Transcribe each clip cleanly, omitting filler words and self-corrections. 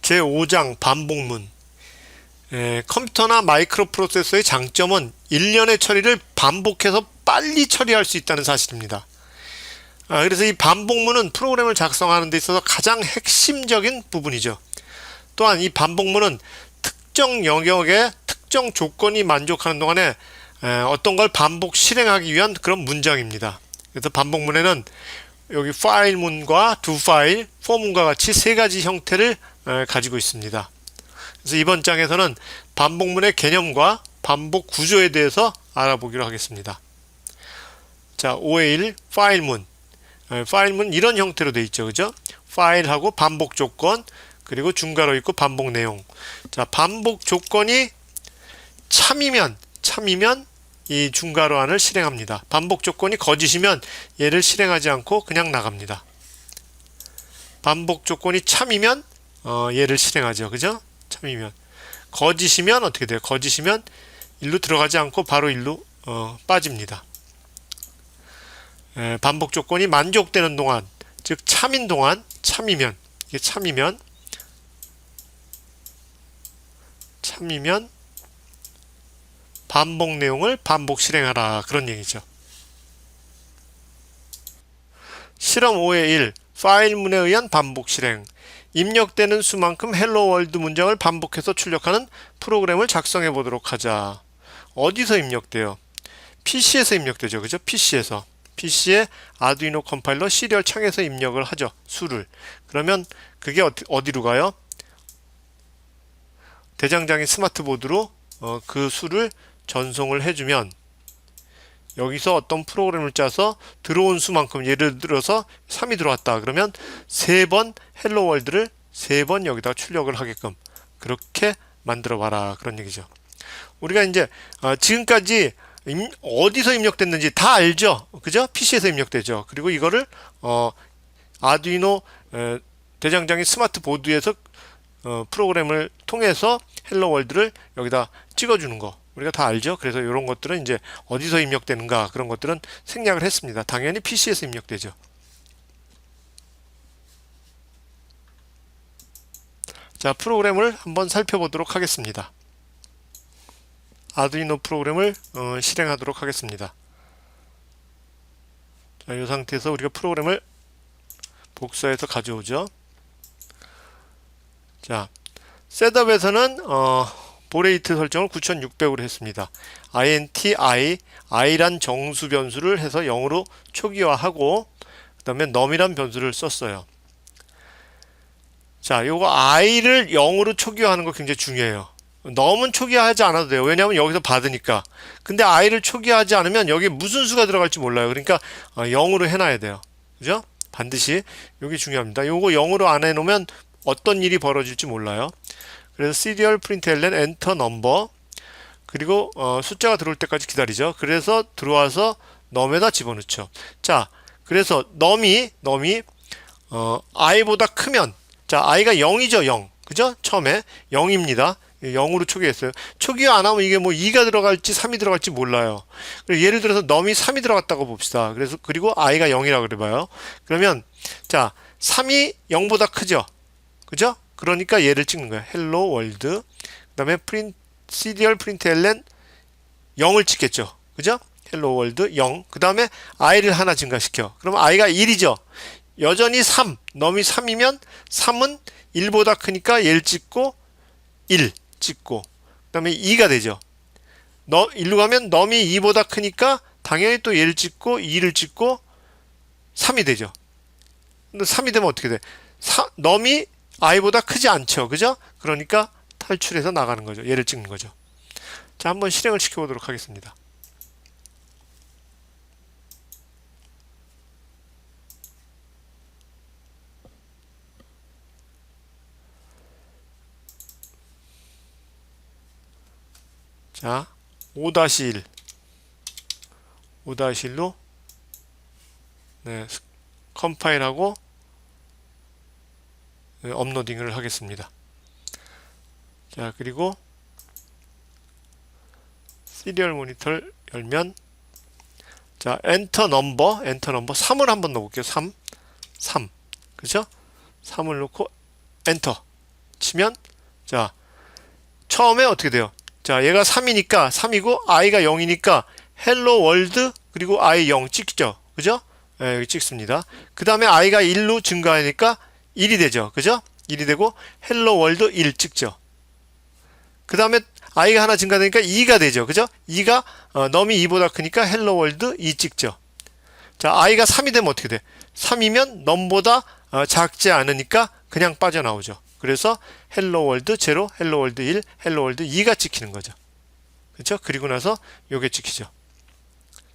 제5장 반복문. 컴퓨터나 마이크로 프로세서의 장점은 일련의 처리를 반복해서 빨리 처리할 수 있다는 사실입니다. 그래서 이 반복문은 프로그램을 작성하는 데 있어서 가장 핵심적인 부분이죠. 또한 이 반복문은 특정 영역의 특정 조건이 만족하는 동안에 어떤 걸 반복 실행하기 위한 그런 문장입니다. 그래서 반복문에는 여기 파일문과 두 파일, for문과 같이 세 가지 형태를 가지고 있습니다. 그래서 이번 장에서는 반복문의 개념과 반복 구조에 대해서 알아보기로 하겠습니다. 자, 5의 1 파일문. 파일문 이런 형태로 되어 있죠. 그죠? 파일하고 반복 조건, 그리고 중괄호 있고 반복 내용. 자, 반복 조건이 참이면 이 중괄호 안을 실행합니다. 반복 조건이 거짓이면 얘를 실행하지 않고 그냥 나갑니다. 반복 조건이 참이면 얘를 실행하죠. 그죠? 참이면. 거짓이면 어떻게 돼요? 거짓이면 일로 들어가지 않고 바로 일로 빠집니다. 반복 조건이 만족되는 동안, 즉 참인 동안, 참이면, 이게 참이면 반복 내용을 반복 실행하라, 그런 얘기죠. 실험 5의 1 파일문에 의한 반복 실행. 입력되는 수만큼 헬로 월드 문장을 반복해서 출력하는 프로그램을 작성해 보도록 하자. 어디서 입력돼요? PC에서 입력되죠. 그죠? PC에 아두이노 컴파일러 시리얼 창에서 입력을 하죠. 수를. 그러면 그게 어디로 가요? 대장장이 스마트보드로 그 수를 전송을 해주면 여기서 어떤 프로그램을 짜서 들어온 수만큼, 예를 들어서 3이 들어왔다 그러면 3번 헬로 월드를 3번 여기다 출력을 하게끔 그렇게 만들어 봐라, 그런 얘기죠. 우리가 이제 지금까지 어디서 입력됐는지 다 알죠. 그죠? PC에서 입력되죠. 그리고 이거를 아두이노 대장장이 스마트 보드에서 프로그램을 통해서 헬로 월드를 여기다 찍어주는 거 우리가 다 알죠. 그래서 이런 것들은 이제 어디서 입력되는가, 그런 것들은 생략을 했습니다. 당연히 PC에서 입력되죠. 자, 프로그램을 한번 살펴보도록 하겠습니다. 아두이노 프로그램을 실행하도록 하겠습니다. 자, 이 상태에서 우리가 프로그램을 복사해서 가져오죠. 자, 셋업에서는 보레이트 설정을 9600으로 했습니다. i란 정수 변수를 해서 0으로 초기화하고 그 다음에 num이란 변수를 썼어요. 자, 요거 i를 0으로 초기화하는 거 굉장히 중요해요. num은 초기화하지 않아도 돼요. 왜냐하면 여기서 받으니까. 근데 i를 초기화하지 않으면 여기 무슨 수가 들어갈지 몰라요. 그러니까 0으로 해놔야 돼요. 그죠? 반드시 여기 중요합니다. 요거 0으로 안 해놓으면 어떤 일이 벌어질지 몰라요. 그래서 serial println enter number, 그리고 숫자가 들어올 때까지 기다리죠. 그래서 들어와서 num에다 집어넣죠. 자, 그래서 num이 i보다 크면, 자, i가 0이죠. 0. 그죠? 처음에 0입니다. 0으로 초기했어요. 초기화 안 하면 이게 뭐 2가 들어갈지 3이 들어갈지 몰라요. 예를 들어서 num이 3이 들어갔다고 봅시다. 그리고 i가 0이라고 그래봐요. 그러면 자, 3이 0보다 크죠. 그죠? 그러니까 얘를 찍는 거예요. 헬로 월드. 그다음에 serial println 0을 찍겠죠. 그죠? 헬로 월드 0. 그다음에 i를 하나 증가시켜. 그럼 i가 1이죠. 여전히 3. num이 3이면 3은 1보다 크니까 얘를 찍고 1 찍고 그다음에 2가 되죠. 1로 가면 num이 2보다 크니까 당연히 또 얘를 찍고 2를 찍고 3이 되죠. 근데 3이 되면 어떻게 돼? num이 i보다 크지 않죠. 그죠? 그러니까 탈출해서 나가는 거죠. 얘를 찍는 거죠. 자, 한번 실행을 시켜보도록 하겠습니다. 자, 5-1 5-1로 컴파일하고 업로딩을 하겠습니다. 자, 그리고 시리얼 모니터를 열면 자, 엔터 넘버 3을 한번 넣어볼게요. 3 그죠? 3을 넣고 엔터. 치면 자 처음에 어떻게 돼요? 자 얘가 3이니까 3이고 i가 0이니까 헬로 월드 그리고 i 0 찍죠. 그죠? 예, 여기 찍습니다. 그 다음에 i가 1로 증가하니까 1이 되죠. 그죠? 1이 되고 헬로 월드 1 찍죠. 그 다음에 i가 하나 증가되니까 2가 되죠. 그죠? 2가 넘이 2보다 크니까 헬로 월드 2 찍죠. 자, i가 3이 되면 어떻게 돼? 3이면 넘보다 작지 않으니까 그냥 빠져나오죠. 그래서 헬로 월드 0, 헬로 월드 1, 헬로 월드 2가 찍히는 거죠. 그렇죠? 그리고 나서 요게 찍히죠.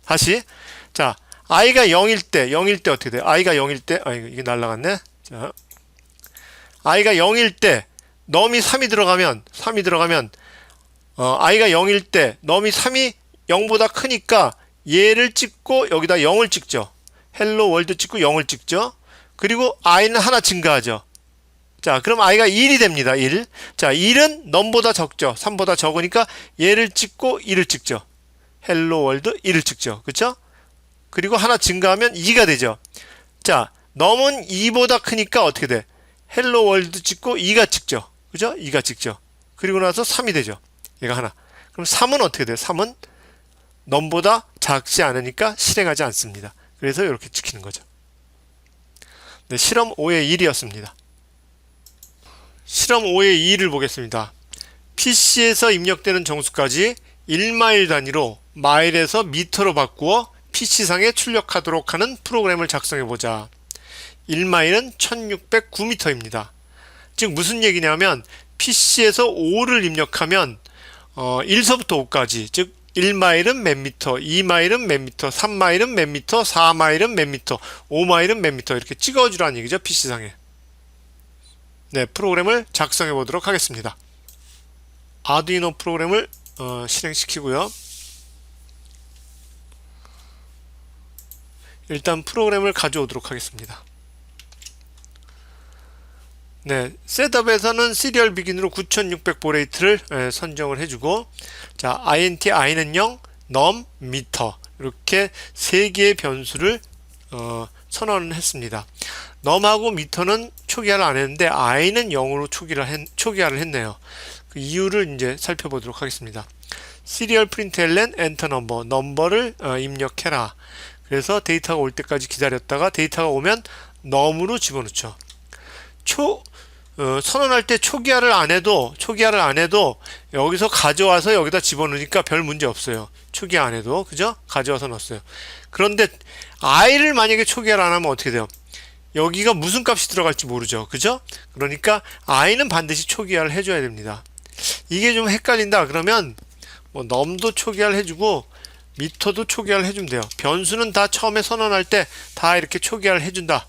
다시 자, i가 0일 때 어떻게 돼? i가 0일 때 이게 날라갔네. 자, i가 0일 때 넘이 3이 들어가면 i가 0일 때 넘이 3이 0보다 크니까 얘를 찍고 여기다 0을 찍죠. 헬로 월드 찍고 0을 찍죠. 그리고 i는 하나 증가하죠. 자, 그럼 i가 1이 됩니다. 1. 자, 1은 넘보다 적죠. 3보다 적으니까 얘를 찍고 1을 찍죠. 헬로 월드 1을 찍죠. 그렇죠? 그리고 하나 증가하면 2가 되죠. 자, 넘은 2보다 크니까 어떻게 돼? 헬로 월드 찍고 2가 찍죠. 그죠? 2가 찍죠. 그리고 나서 3이 되죠. 얘가 하나. 그럼 3은 어떻게 돼요? 3은 넘보다 작지 않으니까 실행하지 않습니다. 그래서 이렇게 찍히는 거죠. 네, 실험 5의 1이었습니다. 실험 5의 2를 보겠습니다. PC에서 입력되는 정수까지 1마일 단위로 마일에서 미터로 바꾸어 PC상에 출력하도록 하는 프로그램을 작성해보자. 1마일은 1609m입니다. 즉 무슨 얘기냐면 PC에서 5를 입력하면 1서부터 5까지 즉 1마일은 몇 미터, 2마일은 몇 미터, 3마일은 몇 미터, 4마일은 몇 미터, 5마일은 몇 미터 이렇게 찍어주라는 얘기죠. PC상에. 네, 프로그램을 작성해 보도록 하겠습니다. 아두이노 프로그램을 실행시키고요. 일단 프로그램을 가져오도록 하겠습니다. 네, 셋업에서는 시리얼 비긴으로 9600보레이트를 선정을 해주고, 자, int i는 0, num, meter 이렇게 세 개의 변수를 선언을 했습니다. num하고 meter는 초기화를 안 했는데 i는 0으로 초기화를 했네요. 그 이유를 이제 살펴보도록 하겠습니다. 시리얼 println enter number, 넘버를 입력해라. 그래서 데이터가 올 때까지 기다렸다가 데이터가 오면 num으로 집어넣죠. 선언할 때 초기화를 안 해도 여기서 가져와서 여기다 집어넣으니까 별 문제 없어요. 초기화 안 해도. 그죠? 가져와서 넣었어요. 그런데 i를 만약에 초기화를 안 하면 어떻게 돼요? 여기가 무슨 값이 들어갈지 모르죠. 그죠? 그러니까 i는 반드시 초기화를 해줘야 됩니다. 이게 좀 헷갈린다. 그러면 뭐 num도 초기화를 해주고 미터도 초기화를 해주면 돼요. 변수는 다 처음에 선언할 때 다 이렇게 초기화를 해준다.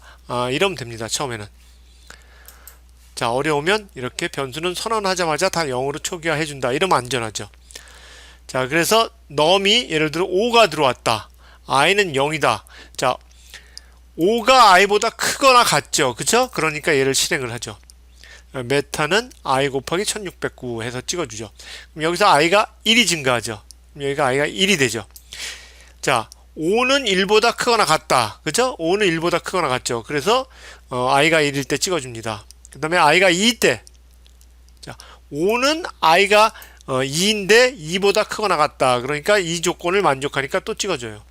이러면 됩니다. 처음에는. 자, 어려우면 이렇게 변수는 선언하자마자 다 0으로 초기화 해준다. 이러면 안전하죠. 자, 그래서 num이 예를 들어 5가 들어왔다. i는 0이다. 자, 5가 i보다 크거나 같죠. 그쵸? 그러니까 얘를 실행을 하죠. 메타는 i 곱하기 1609 해서 찍어주죠. 그럼 여기서 i가 1이 증가하죠. 그럼 여기가 i가 1이 되죠. 자, 5는 1보다 크거나 같다. 그죠? 5는 1보다 크거나 같죠. 그래서 i가 1일 때 찍어줍니다. 그 다음에 i가 2일 때, 자, 5는 i가 2인데 2보다 크거나 같다. 그러니까 이 조건을 만족하니까 또 찍어줘요.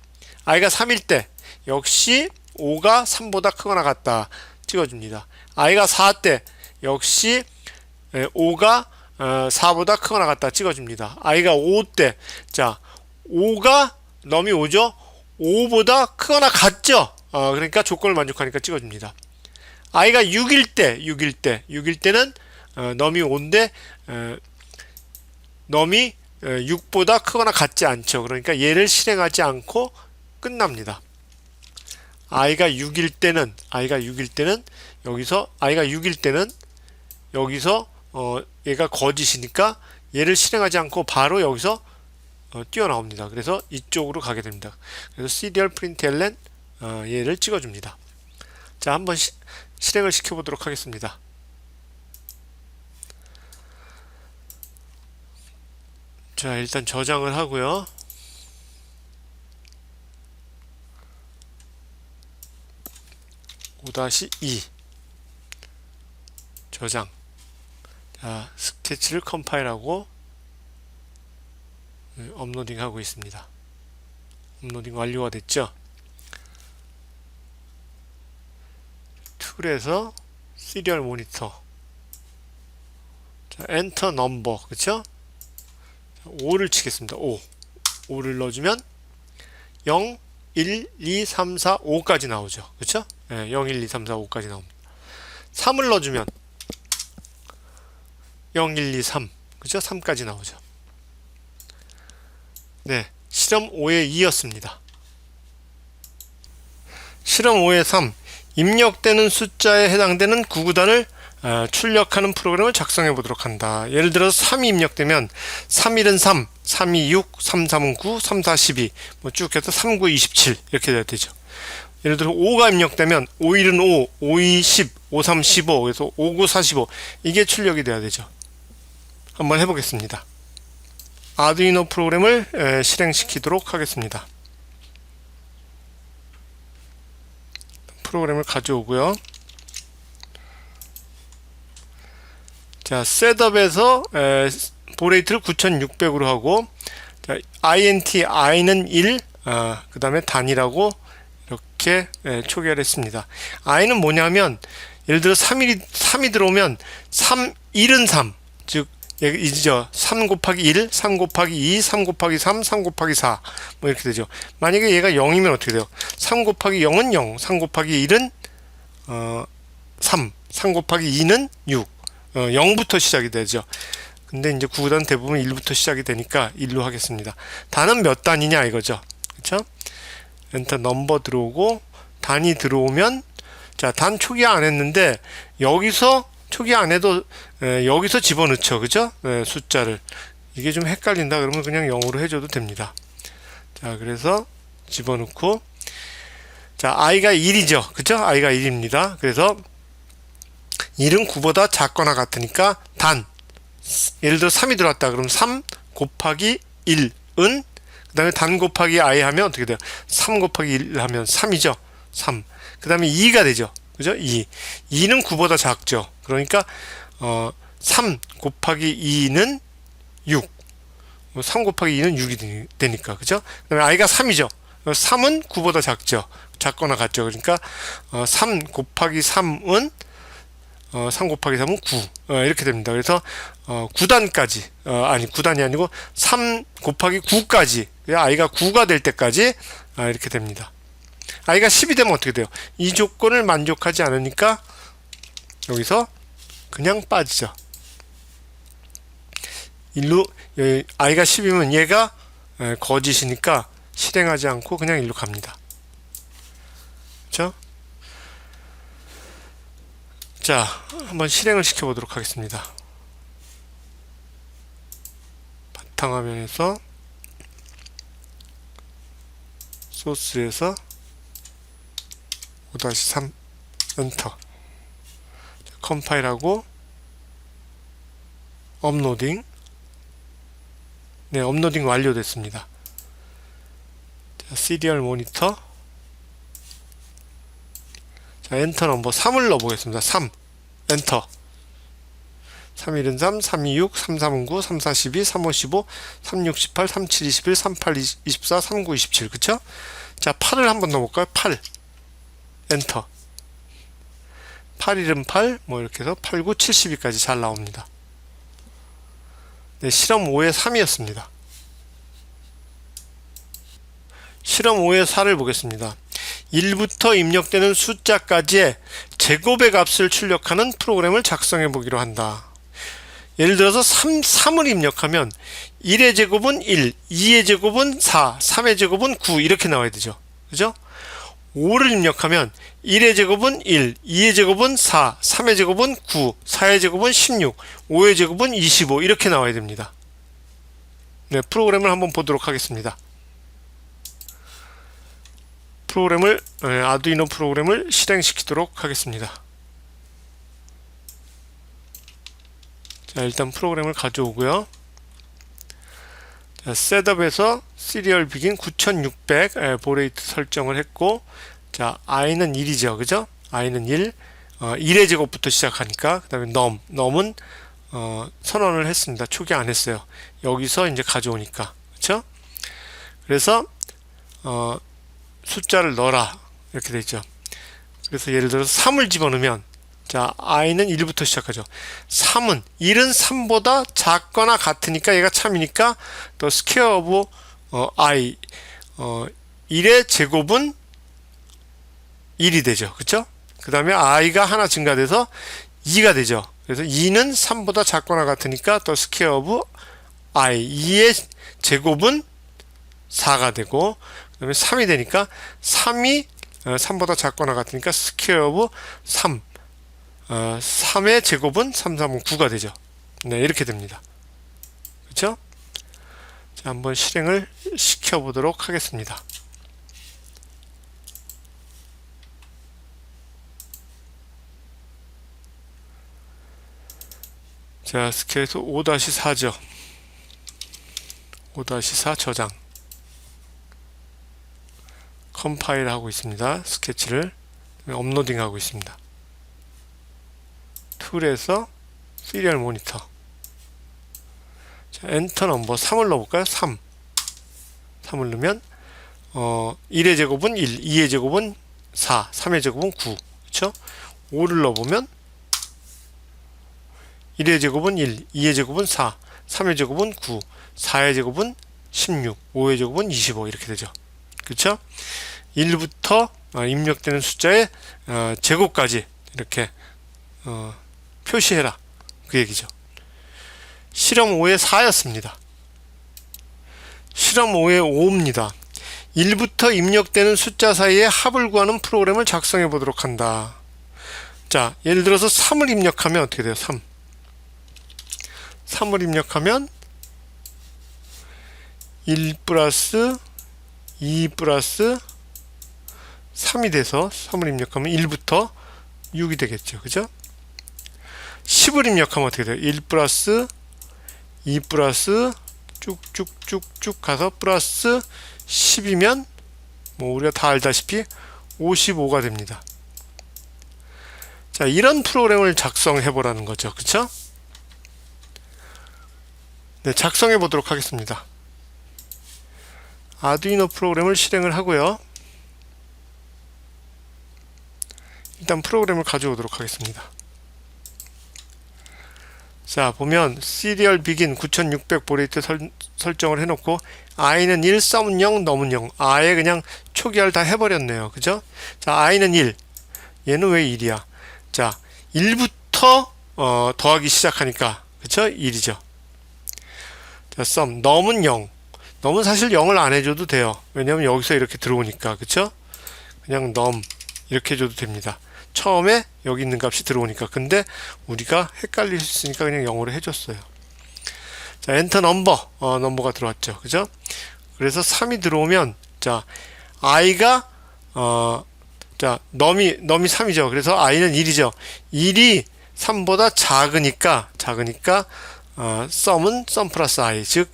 i가 3일 때 역시 5가 3보다 크거나 같다. 찍어줍니다. i가 4 때 역시 5가 4보다 크거나 같다. 찍어줍니다. i가 5 때, 자, 5가 넘이 5죠? 5보다 크거나 같죠? 그러니까 조건을 만족하니까 찍어줍니다. i가 6일 때는 넘이 5인데 넘이 6보다 크거나 같지 않죠. 그러니까 얘를 실행하지 않고 끝납니다. i가 6일 때는 여기서 얘가 거짓이니까 얘를 실행하지 않고 바로 여기서 뛰어나옵니다. 그래서 이쪽으로 가게 됩니다. 그래서 serial println 얘를 찍어줍니다. 자, 한번 실행을 시켜보도록 하겠습니다. 자, 일단 저장을 하고요. (5-2) 저장. 자, 스케치를 컴파일하고 업로딩 하고 있습니다. 업로딩 완료가 됐죠. 툴에서 시리얼 모니터, 자, 엔터 넘버, 그쵸? 5를 치겠습니다. 5를 넣어주면 0, 1, 2, 3, 4, 5까지 나오죠. 그쵸? 네, 0, 1, 2, 3, 4, 5까지 나옵니다. 3을 넣어주면 0, 1, 2, 3, 그쵸? 3까지 나오죠. 네, 실험 5의 2였습니다. 실험 5의 3, 입력되는 숫자에 해당되는 구구단을 출력하는 프로그램을 작성해 보도록 한다. 예를 들어서 3이 입력되면 3일은 3, 3이 6, 3, 3은 9, 3, 4, 12 뭐 쭉 해서 3, 9, 27 이렇게 돼야 되죠. 예를 들어 5가 입력되면 5일은 5, 5이 10, 5, 3, 15 그래서 5, 9, 45 이게 출력이 돼야 되죠. 한번 해보겠습니다. 아두이노 프로그램을 실행시키도록 하겠습니다. 프로그램을 가져오고요. 자, 셋업에서 보레이트를 9600으로 하고, 자, int i는 1, 그 다음에 단위라고 이렇게 초기화했습니다. i는 뭐냐면 예를 들어 3이 들어오면 1은 3, 즉 이죠. 3 곱하기 1, 3 곱하기 2, 3 곱하기 3, 3 곱하기 4 뭐 이렇게 되죠. 만약에 얘가 0이면 어떻게 돼요? 3 곱하기 0은 0, 3 곱하기 1은 3, 3 곱하기 2는 6 0부터 시작이 되죠. 근데 이제 구구단 대부분 1부터 시작이 되니까 1로 하겠습니다. 단은 몇 단이냐 이거죠. 그쵸? 엔터 넘버 들어오고 단이 들어오면 자, 단 초기화 안 했는데 여기서 초기화 안 해도 여기서 집어넣죠. 그죠? 숫자를. 이게 좀 헷갈린다 그러면 그냥 0으로 해줘도 됩니다. 자, 그래서 집어넣고 자, i가 1이죠. 그죠? i가 1입니다. 그래서 1은 9보다 작거나 같으니까 단 예를 들어 3이 들어왔다 그럼 3 곱하기 1은 그 다음에 단 곱하기 i 하면 어떻게 돼요? 3 곱하기 1 하면 3이죠. 3. 그 다음에 2가 되죠. 그죠? 2는 9보다 작죠. 그러니까 3 곱하기 2는 6. 3 곱하기 2는 6이 되니까. 그죠? 그 다음에 i가 3이죠. 3은 9보다 작죠. 작거나 같죠. 그러니까 3 곱하기 3은 3 곱하기 3은 9 이렇게 됩니다. 그래서 9단까지 아니 9단이 아니고 3 곱하기 9까지 i가 9가 될 때까지 이렇게 됩니다. i가 10이 되면 어떻게 돼요? 이 조건을 만족하지 않으니까 여기서 그냥 빠지죠. 일로 i가 10이면 얘가 거짓이니까 실행하지 않고 그냥 일로 갑니다. 그렇죠? 자, 한번 실행을 시켜보도록 하겠습니다. 바탕화면에서 소스에서 5-3 엔터 컴파일하고 업로딩 네, 업로딩 완료됐습니다. 자, 시리얼 모니터 자, 엔터 넘버 3을 넣어보겠습니다. 3 엔터 3일은 3, 3이 6, 3, 3은 9, 3, 4, 12, 3, 5, 15, 3, 6, 18, 3, 7, 21, 3, 8, 24, 3, 9, 27 그쵸? 자, 8을 한번 넣어볼까요? 8 엔터 8일은 8, 뭐 이렇게 해서 8, 9, 72까지 잘 나옵니다. 네, 실험 5의 3이었습니다. 실험 5의 4를 보겠습니다. 1부터 입력되는 숫자까지의 제곱의 값을 출력하는 프로그램을 작성해 보기로 한다. 예를 들어서 3을 입력하면 1의 제곱은 1, 2의 제곱은 4, 3의 제곱은 9 이렇게 나와야 되죠. 그죠? 5를 입력하면 1의 제곱은 1, 2의 제곱은 4, 3의 제곱은 9, 4의 제곱은 16, 5의 제곱은 25 이렇게 나와야 됩니다. 네, 프로그램을 한번 보도록 하겠습니다. 아두이노 프로그램을 실행시키도록 하겠습니다. 자, 일단 프로그램을 가져오고요. 자, 셋업에서 시리얼 비긴 9600 보레이트 설정을 했고, 자, i는 1이죠. 그죠? i는 1. 1의 제곱부터 시작하니까, 그 다음에 넘은 선언을 했습니다. 초기 안 했어요. 여기서 이제 가져오니까. 그쵸? 그래서 숫자를 넣어라 이렇게 되죠. 그래서 예를 들어서 3을 집어넣으면 자 i는 1부터 시작하죠. 3은 1은 3보다 작거나 같으니까 얘가 참이니까 the square of i 1의 제곱은 1이 되죠. 그쵸? 그 다음에 i가 하나 증가돼서 2가 되죠. 그래서 2는 3보다 작거나 같으니까 the square of i 2의 제곱은 4가 되고 그 다음에 3이 되니까 3이 3보다 작거나 같으니까 square of 3 3의 제곱은 3, 3은 9가 되죠. 네, 이렇게 됩니다. 그렇죠? 자, 한번 실행을 시켜 보도록 하겠습니다. 자, 스케일에서 5-4죠. 5-4 저장. 컴파일 하고 있습니다. 스케치를 업로딩 하고 있습니다. 툴에서 시리얼 모니터. 자, 엔터 넘버 3을 넣어볼까요? 3. 3을 넣으면 1의 제곱은 1, 2의 제곱은 4, 3의 제곱은 9. 그쵸? 5를 넣어보면 1의 제곱은 1, 2의 제곱은 4, 3의 제곱은 9, 4의 제곱은 16, 5의 제곱은 25 이렇게 되죠. 그쵸? 1부터 입력되는 숫자의 제곱까지 이렇게 표시해라 그 얘기죠. 실험 5의 4였습니다. 실험 5의 5입니다. 1부터 입력되는 숫자 사이의 합을 구하는 프로그램을 작성해 보도록 한다. 자, 예를 들어서 3을 입력하면 어떻게 돼요? 3을 입력하면 1 플러스 2 플러스 3이 돼서 3을 입력하면 1부터 6이 되겠죠. 그죠? 10을 입력하면 어떻게 돼요? 1 플러스 2 플러스 쭉쭉쭉쭉 가서 플러스 10이면 뭐 우리가 다 알다시피 55가 됩니다. 자, 이런 프로그램을 작성해 보라는 거죠. 그쵸? 네, 작성해 보도록 하겠습니다. 아두이노 프로그램을 실행을 하고요. 일단 프로그램을 가져오도록 하겠습니다. 자, 보면 시리얼 비긴 9600 보레이트 설정을 해놓고 i는 1, sum은 0, num은 0. 아예 그냥 초기화를 다 해버렸네요. 그죠? 자, i는 1. 얘는 왜 1이야? 자, 1부터 더하기 시작하니까 그쵸? 1이죠. 자, sum, num은 0. num은 사실 0을 안 해줘도 돼요. 왜냐면 여기서 이렇게 들어오니까 그쵸? 그냥 num 이렇게 해줘도 됩니다. 처음에 여기 있는 값이 들어오니까. 근데 우리가 헷갈릴 수 있으니까 그냥 0으로 해줬어요. 자, 엔터 넘버 넘버가 들어왔죠. 그죠? 그래서 3이 들어오면 자, i가 자, num이 3이죠. 그래서 i는 1이죠. 1이 3보다 작으니까 sum은 sum 플러스 i, 즉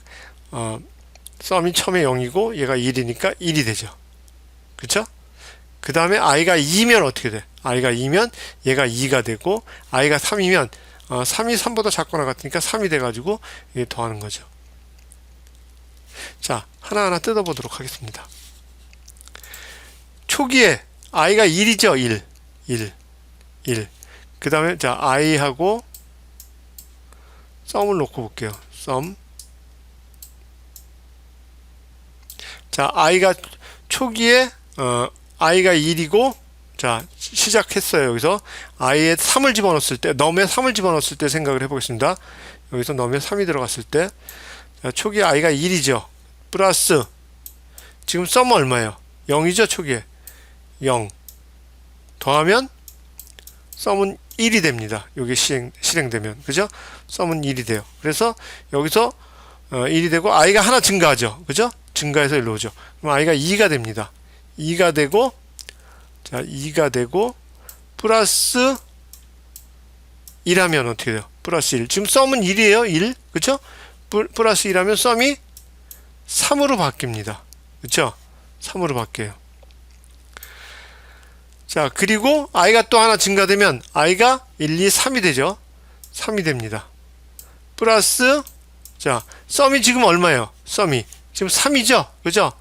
sum이 처음에 0이고 얘가 1이니까 1이 되죠. 그쵸? 그 다음에 i가 2면 어떻게 돼? i가 2면 얘가 2가 되고 i가 3이면 3이 3보다 작거나 같으니까 3이 돼가지고 이게 더하는 거죠. 자, 하나하나 뜯어보도록 하겠습니다. 초기에 i가 1이죠. 1. 그 다음에 자, i하고 sum을 놓고 볼게요. sum. 자, i가 초기에 i가 1이고 자, 시작했어요. 여기서 i에 3을 집어넣었을 때, num에 3을 집어넣었을 때 생각을 해보겠습니다. 여기서 num에 3이 들어갔을 때 자, 초기에 i가 1이죠. 플러스 지금 sum은 얼마예요? 0이죠. 초기에 0 더하면 sum은 1이 됩니다. 이게 실행되면 그죠? sum은 1이 돼요. 그래서 여기서 1이 되고 i가 하나 증가하죠. 그죠? 증가해서 일로 오죠. 그럼 i가 2가 됩니다. 2가 되고 자, 2가 되고 플러스 1하면 어떻게 돼요? 플러스 1. 지금 sum은 1이에요. 1. 그쵸? 플러스 1하면 sum이 3으로 바뀝니다. 그쵸? 3으로 바뀌어요. 자, 그리고 i가 또 하나 증가되면 i가 1, 2, 3이 되죠. 3이 됩니다. 플러스 자 썸이 지금 얼마예요? 썸이 지금 3이죠? 그죠?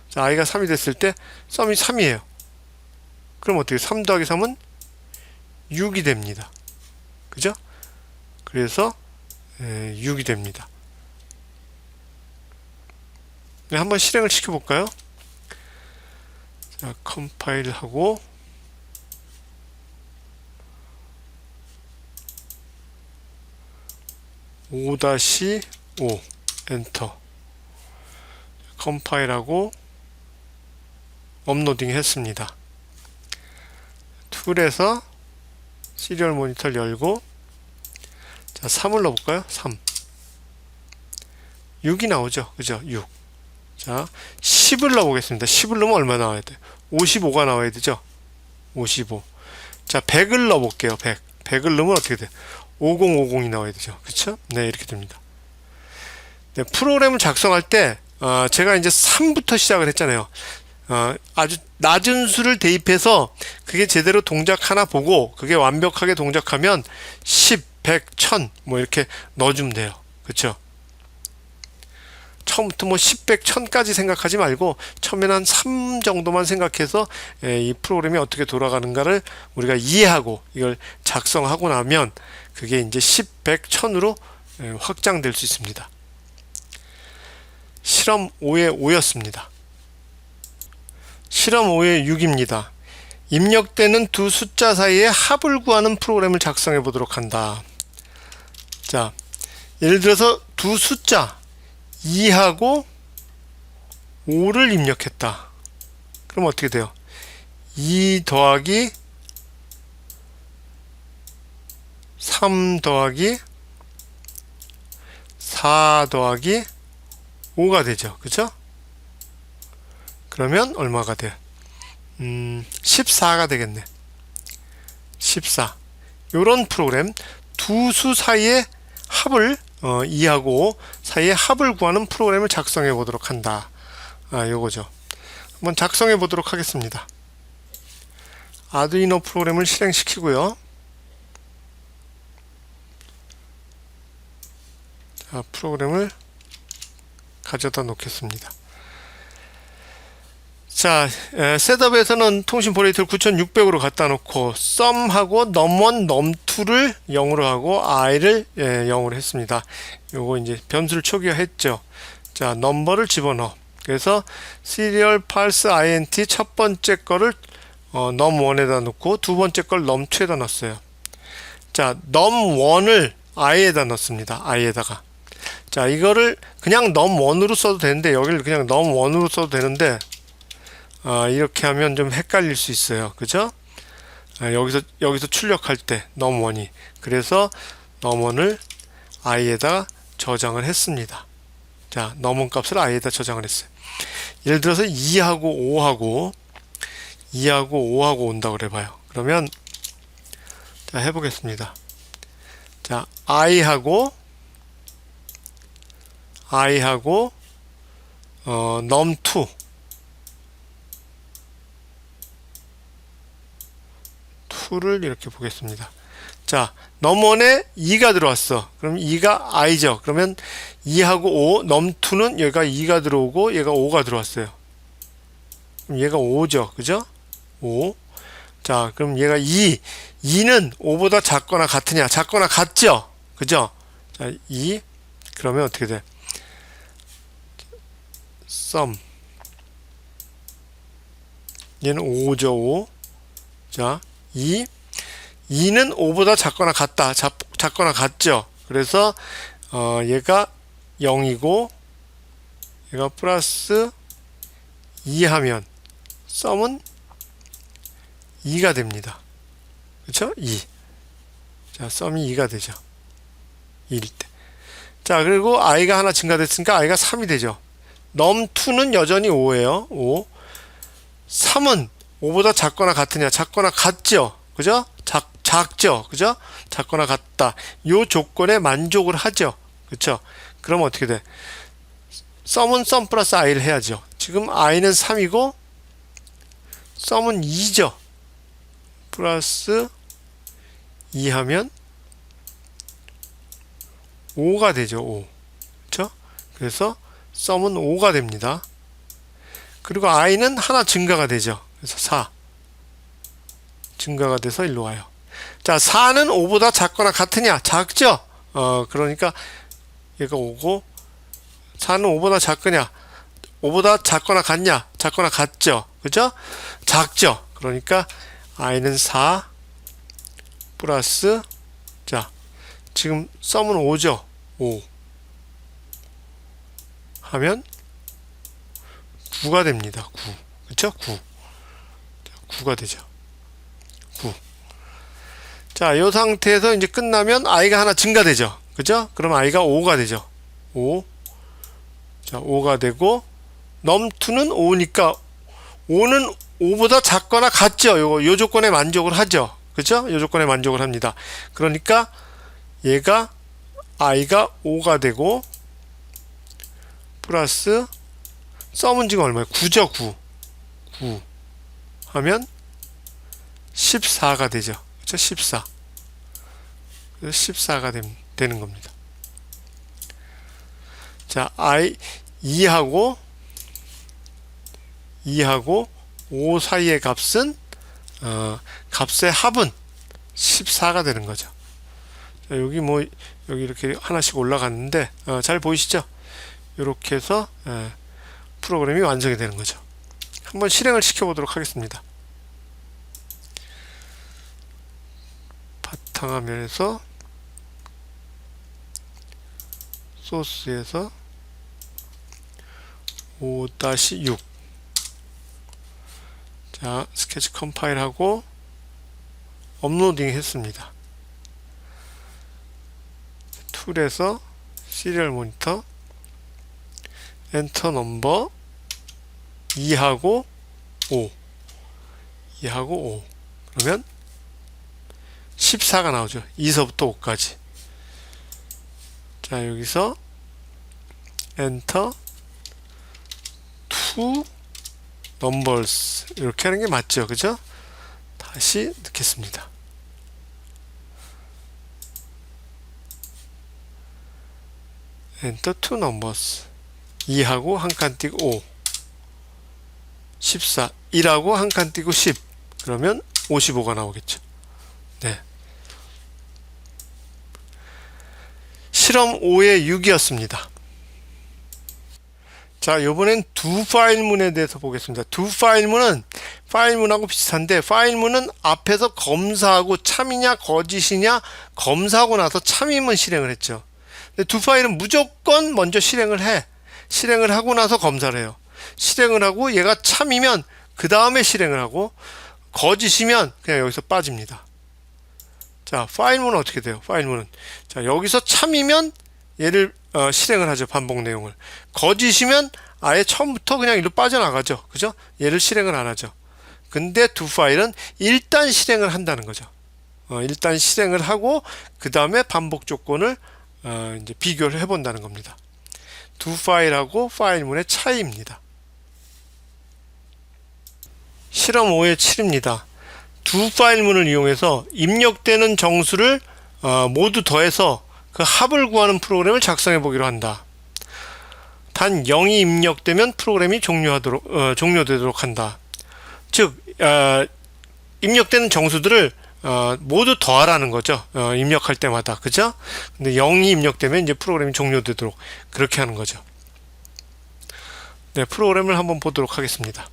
자 i가 3이 됐을 때 썸이 3이에요. 그럼 어떻게 3 더하기 3은 6이 됩니다. 그죠? 그래서 6이 됩니다. 네, 한번 실행을 시켜볼까요? 자, 컴파일하고 5-5 엔터 컴파일하고 업로딩 했습니다. 툴에서 시리얼 모니터를 열고 자 3을 넣어볼까요? 3 6이 나오죠. 그죠? 6 자 10을 넣어보겠습니다. 10을 넣으면 얼마 나와야 돼요? 55가 나와야 되죠? 55 자 100을 넣어볼게요. 100을 넣으면 어떻게 돼요? 5050이 나와야 되죠. 그쵸? 네 이렇게 됩니다. 네, 프로그램을 작성할 때 제가 이제 3부터 시작을 했잖아요. 아주 낮은 수를 대입해서 그게 제대로 동작하나 보고 그게 완벽하게 동작하면 10, 100, 1000 뭐 이렇게 넣어주면 돼요. 그쵸? 처음부터 뭐 10, 100, 1000까지 생각하지 말고 처음에는 한 3 정도만 생각해서 이 프로그램이 어떻게 돌아가는가를 우리가 이해하고 이걸 작성하고 나면 그게 이제 10, 100, 1000으로 확장될 수 있습니다. 실험 5의 5였습니다. 실험 5의 6입니다. 입력되는 두 숫자 사이의 합을 구하는 프로그램을 작성해 보도록 한다. 자, 예를 들어서 두 숫자 2하고 5를 입력했다. 그럼 어떻게 돼요? 2 더하기 3 더하기 4 더하기 5가 되죠. 그죠? 그러면 얼마가 돼요? 14가 되겠네. 14. 요런 프로그램 두 수 사이의 합을 2하고 5 사이의 합을 구하는 프로그램을 작성해 보도록 한다. 요거죠. 한번 작성해 보도록 하겠습니다. 아두이노 프로그램을 실행시키고요. 자, 프로그램을 가져다 놓겠습니다. 자, 셋업에서는 통신 포레이터를 9600으로 갖다 놓고 썸하고 num1, num2를 0으로 하고 i를 0으로 했습니다. 요거 이제 변수를 초기화했죠. 자, 넘버를 집어넣어. 그래서 serial parse int 첫 번째 거를 num1에다 넣고 두 번째 걸 num2에다 넣었어요. 자, num1을 i에다 넣습니다. i에다가. 자, 이거를 그냥 num1으로 써도 되는데 여기를 그냥 num1으로 써도 되는데 이렇게 하면 좀 헷갈릴 수 있어요. 그죠? 여기서 출력할 때 num1이 그래서 num1을 i에다 저장을 했습니다. 자, num1 값을 i에다 저장을 했어요. 예를 들어서 2하고 5하고 온다고 그래봐요. 그러면 자, 해보겠습니다. 자, i하고 num2 2를 이렇게 보겠습니다. 자, num1에 2가 들어왔어. 그럼 2가 i죠. 그러면 2하고 5, num2는 얘가 2가 들어오고 얘가 5가 들어왔어요. 그럼 얘가 5죠. 그죠? 5. 자, 그럼 얘가 2는 5보다 작거나 같으냐? 작거나 같죠? 그죠? 자, 2. 그러면 어떻게 돼? sum. 얘는 5죠, 5. 자, 2는 5보다 작거나 같다. 작거나 같죠. 그래서 얘가 0이고 얘가 플러스 2 하면 sum은 2가 됩니다. 그렇죠? 2. 자, sum이 2가 되죠. 2일 때. 자, 그리고 i가 하나 증가됐으니까 i가 3이 되죠. num2는 여전히 5예요. 5. 3은 5보다 작거나 같으냐? 작거나 같죠? 그죠? 작죠? 그죠? 작거나 같다. 요 조건에 만족을 하죠. 그쵸? 그럼 어떻게 돼? sum은 sum 플러스 i를 해야죠. 지금 i는 3이고 sum은 2죠. 플러스 2 하면 5가 되죠. 5. 그렇죠? 그래서 썸은 5가 됩니다. 그리고 i는 하나 증가가 되죠. 그래서 4 증가가 돼서 일로 와요. 자, 4는 5보다 작거나 같으냐? 작죠? 그러니까 얘가 5고 4는 5보다 작거냐? 5보다 작거나 같냐? 작거나 같죠? 그죠? 작죠? 그러니까 i는 4 플러스 자, 지금 썸은 5죠? 5 하면 9가 됩니다. 9. 그쵸? 9. 9가 되죠. 9. 자, 이 상태에서 이제 끝나면 i가 하나 증가되죠. 그죠? 그럼 i가 5가 되죠. 5. 자, 5가 되고 num2는 5니까 5는 5보다 작거나 같죠. 요 조건에 만족을 하죠. 그죠? 요 조건에 만족을 합니다. 그러니까 얘가 i가 5가 되고 플러스 썸은 지금 얼마예요? 9죠. 9. 9 하면 14가 되죠. 그렇죠? 14. 그래서 14가 되는 겁니다. 자, i 2하고 5 사이의 값은 값의 합은 14가 되는 거죠. 자, 여기 여기 이렇게 하나씩 올라갔는데 잘 보이시죠? 이렇게 해서 프로그램이 완성이 되는 거죠. 한번 실행을 시켜 보도록 하겠습니다. 바탕화면에서 소스에서 5-6 자, 스케치 컴파일하고 업로딩 했습니다. 툴에서 시리얼 모니터 엔터 넘버 2하고 5 그러면 14가 나오죠. 2서부터 5까지. 자, 여기서 엔터 to numbers 이렇게 하는 게 맞죠. 그죠? 다시 넣겠습니다. 엔터 to numbers 2하고 한 칸 띄고 5 14 1하고 한 칸 띄고 10 그러면 55가 나오겠죠. 네. 실험 5의 6이었습니다. 자, 요번엔 두 파일문에 대해서 보겠습니다. 두 파일문은 파일문하고 비슷한데 파일문은 앞에서 검사하고 참이냐 거짓이냐 검사하고 나서 참임은 실행을 했죠. 근데 두 파일은 무조건 먼저 실행을 해. 실행을 하고 나서 검사를 해요. 실행을 하고 얘가 참이면 그 다음에 실행을 하고 거짓이면 그냥 여기서 빠집니다. 자, 파일문은 어떻게 돼요? 파일문은 자, 여기서 참이면 얘를 실행을 하죠. 반복 내용을. 거짓이면 아예 처음부터 그냥 일로 빠져나가죠. 그죠? 얘를 실행을 안 하죠. 근데 두 파일은 일단 실행을 한다는 거죠. 일단 실행을 하고 그 다음에 반복 조건을 이제 비교를 해본다는 겁니다. 두 파일하고 파일문의 차이입니다. 실험 5의 7입니다. 두 파일문을 이용해서 입력되는 정수를 모두 더해서 그 합을 구하는 프로그램을 작성해 보기로 한다. 단 0이 입력되면 프로그램이 종료되도록 한다. 즉 입력되는 정수들을 모두 더하라는 거죠. 입력할 때마다. 그죠? 근데 0이 입력되면 이제 프로그램이 종료되도록 그렇게 하는 거죠. 네, 프로그램을 한번 보도록 하겠습니다.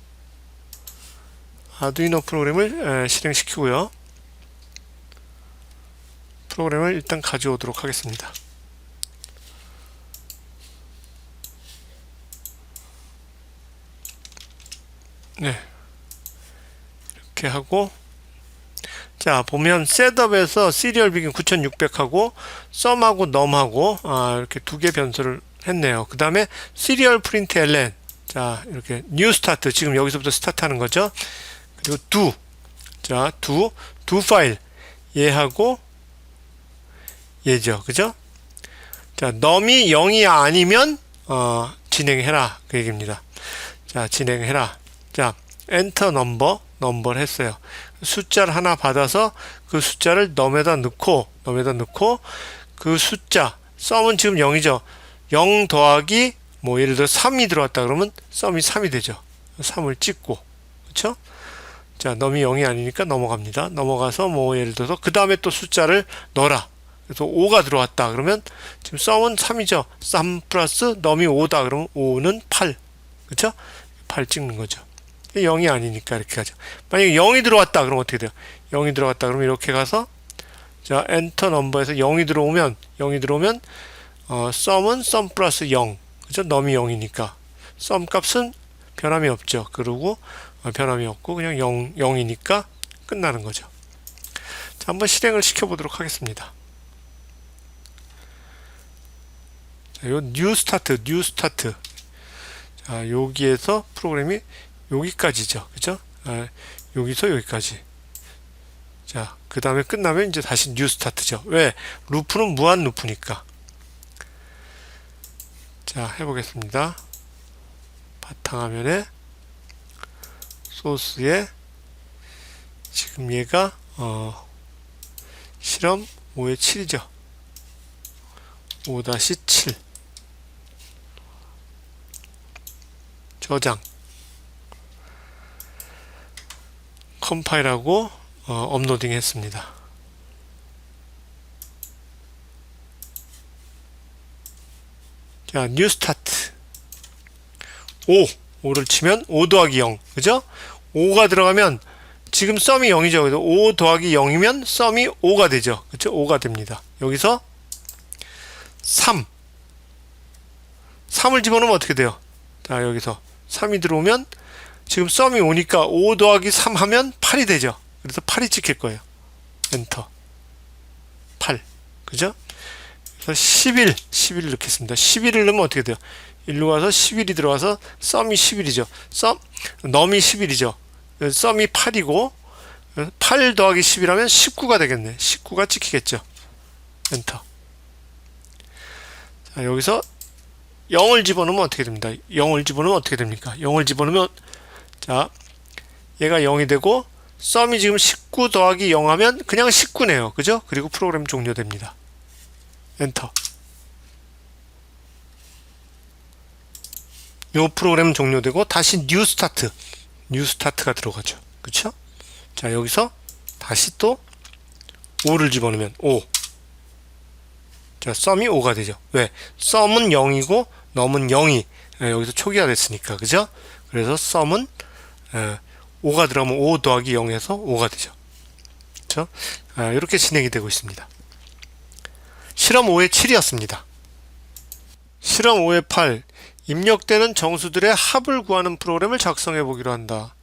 아두이노 프로그램을 실행시키고요. 프로그램을 일단 가져오도록 하겠습니다. 네, 이렇게 하고 자, 보면 셋업에서 시리얼 비긴 9600하고 썸하고 넘하고 이렇게 두 개 변수를 했네요. 그 다음에 시리얼 프린트 ln 자, 이렇게 뉴 스타트 지금 여기서부터 스타트 하는 거죠. 그리고 자, 두 파일 얘하고 얘죠. 그죠? 자, num이 0이 아니면 진행해라 그 얘기입니다. 자, 진행해라. 자, 엔터 넘버를 했어요. 숫자를 하나 받아서 그 숫자를 num에다 넣고 그 숫자 썸은 지금 0이죠. 0 더하기 뭐 예를 들어 3이 들어왔다 그러면 썸이 3이 되죠. 3을 찍고. 그쵸? 자, 넘이 0이 아니니까 넘어갑니다. 넘어가서 뭐 예를 들어서 그 다음에 또 숫자를 넣어라. 그래서 5가 들어왔다 그러면 지금 썸은 3이죠. 3 플러스 넘이 5다 그러면 5는 8. 그쵸? 8 찍는 거죠. 0이 아니니까 이렇게 가죠. 만약에 0이 들어왔다 그러면 어떻게 돼요? 0이 들어왔다 그러면 이렇게 가서 자, 엔터 넘버에서 0이 들어오면 썸은 썸 플러스 0. 그죠? 넘이 0이니까 썸 값은 변함이 없죠. 그리고 변함이 없고 그냥 0이니까 끝나는 거죠. 자, 한번 실행을 시켜보도록 하겠습니다. 자, 요 뉴 스타트. 자, 여기에서 프로그램이 여기까지죠. 그죠? 여기서 여기까지. 자, 그 다음에 끝나면 이제 다시 뉴 스타트죠. 왜? 루프는 무한 루프니까. 자, 해보겠습니다. 바탕화면에 소스에 지금 얘가 실험 5의 7이죠. 5-7 저장 컴파일하고 업로딩 했습니다. 자, 뉴 스타트 5를 치면 5 더하기 0 그죠? 5가 들어가면 지금 썸이 0이죠. 그래서 5 더하기 0이면 썸이 5가 되죠. 그쵸? 5가 됩니다. 여기서 3을 집어넣으면 어떻게 돼요? 자, 여기서 3이 들어오면 지금 썸이 5니까 5 더하기 3 하면 8이 되죠. 그래서 8이 찍힐 거예요. 엔터 8 그죠? 그래서 11 넣겠습니다. 11을 넣으면 어떻게 돼요? 일로 가서 11이 들어와서 썸이 11이죠. 넘이 11이죠. 썸이 8이고 8 더하기 11하면 19가 되겠네. 19가 찍히겠죠. 엔터. 자, 여기서 0을 집어넣으면 어떻게 됩니다. 0을 집어넣으면 어떻게 됩니까? 0을 집어넣으면 자, 얘가 0이 되고 썸이 지금 19 더하기 0 하면 그냥 19네요. 그죠? 그리고 프로그램 종료됩니다. 엔터. 요 프로그램 종료되고 다시 뉴 스타트가 들어가죠. 그쵸? 자, 여기서 다시 또 5를 집어넣으면 5. 자, 썸이 5가 되죠. 왜? 썸은 0이고 넘은 0이 여기서 초기화 됐으니까. 그죠? 그래서 썸은 5가 들어가면 5 더하기 0에서 5가 되죠. 그쵸? 이렇게 진행이 되고 있습니다. 실험 5의 7이었습니다. 실험 5의 8. 입력되는 정수들의 합을 구하는 프로그램을 작성해 보기로 한다.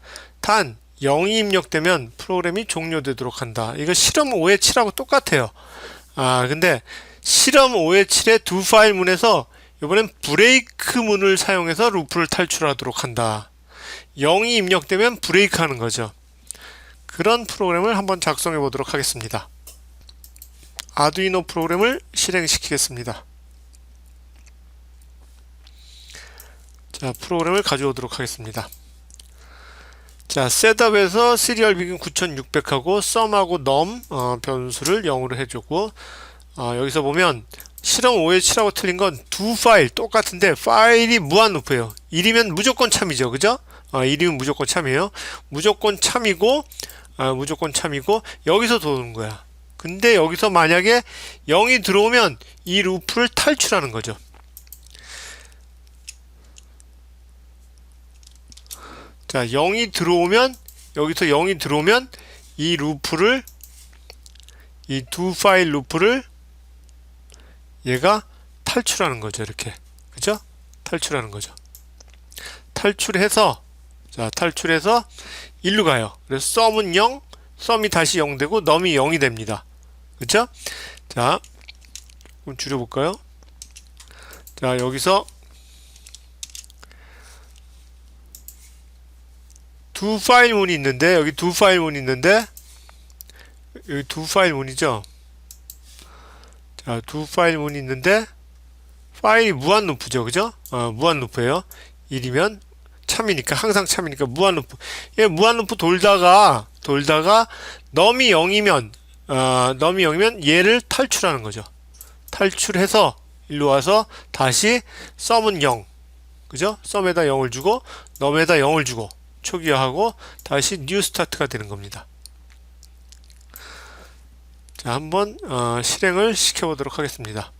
단 0이 입력되면 프로그램이 종료되도록 한다. 이거 실험 5의 7하고 똑같아요. 근데 실험 5의 7의 두 파일 문에서 이번엔 브레이크 문을 사용해서 루프를 탈출하도록 한다. 0이 입력되면 브레이크 하는 거죠. 그런 프로그램을 한번 작성해 보도록 하겠습니다. 아두이노 프로그램을 실행시키겠습니다. 자, 프로그램을 가져오도록 하겠습니다. 자, 셋업에서 시리얼 비긴 9600하고 썸하고 넘 변수를 0으로 해주고 여기서 보면 실험 5의 7하고 틀린 건 두 파일 똑같은데 파일이 무한 루프예요. 1이면 무조건 참이죠. 그죠? 1이면 무조건 참이에요. 무조건 참이고 여기서 도는 거야. 근데 여기서 만약에 0이 들어오면 이 루프를 탈출하는 거죠. 자, 0이 들어오면 여기서 0이 들어오면 이 루프를 이 두 파일 루프를 얘가 탈출하는 거죠. 이렇게. 그죠? 탈출하는 거죠. 탈출해서 일로 가요. 그래서 썸은 0, 썸이 다시 0 되고 넘이 0이 됩니다. 그죠? 자, 그럼 줄여볼까요? 자, 여기서 두 파일 문이 있는데 여기 두 파일 문이 있는데 여기 두 파일 문이죠. 자, 두 파일 문이 있는데 파일이 무한 루프죠. 그죠? 무한 루프예요. 1이면 참이니까 항상 참이니까 무한 루프. 얘 무한 루프 돌다가 넘이 0이면 얘를 탈출하는 거죠. 탈출해서 일로 와서 다시 썸은 0. 그죠? 썸에다 0을 주고 넘에다 0을 주고 초기화하고 다시 뉴 스타트가 되는 겁니다. 자, 한번 실행을 시켜보도록 하겠습니다.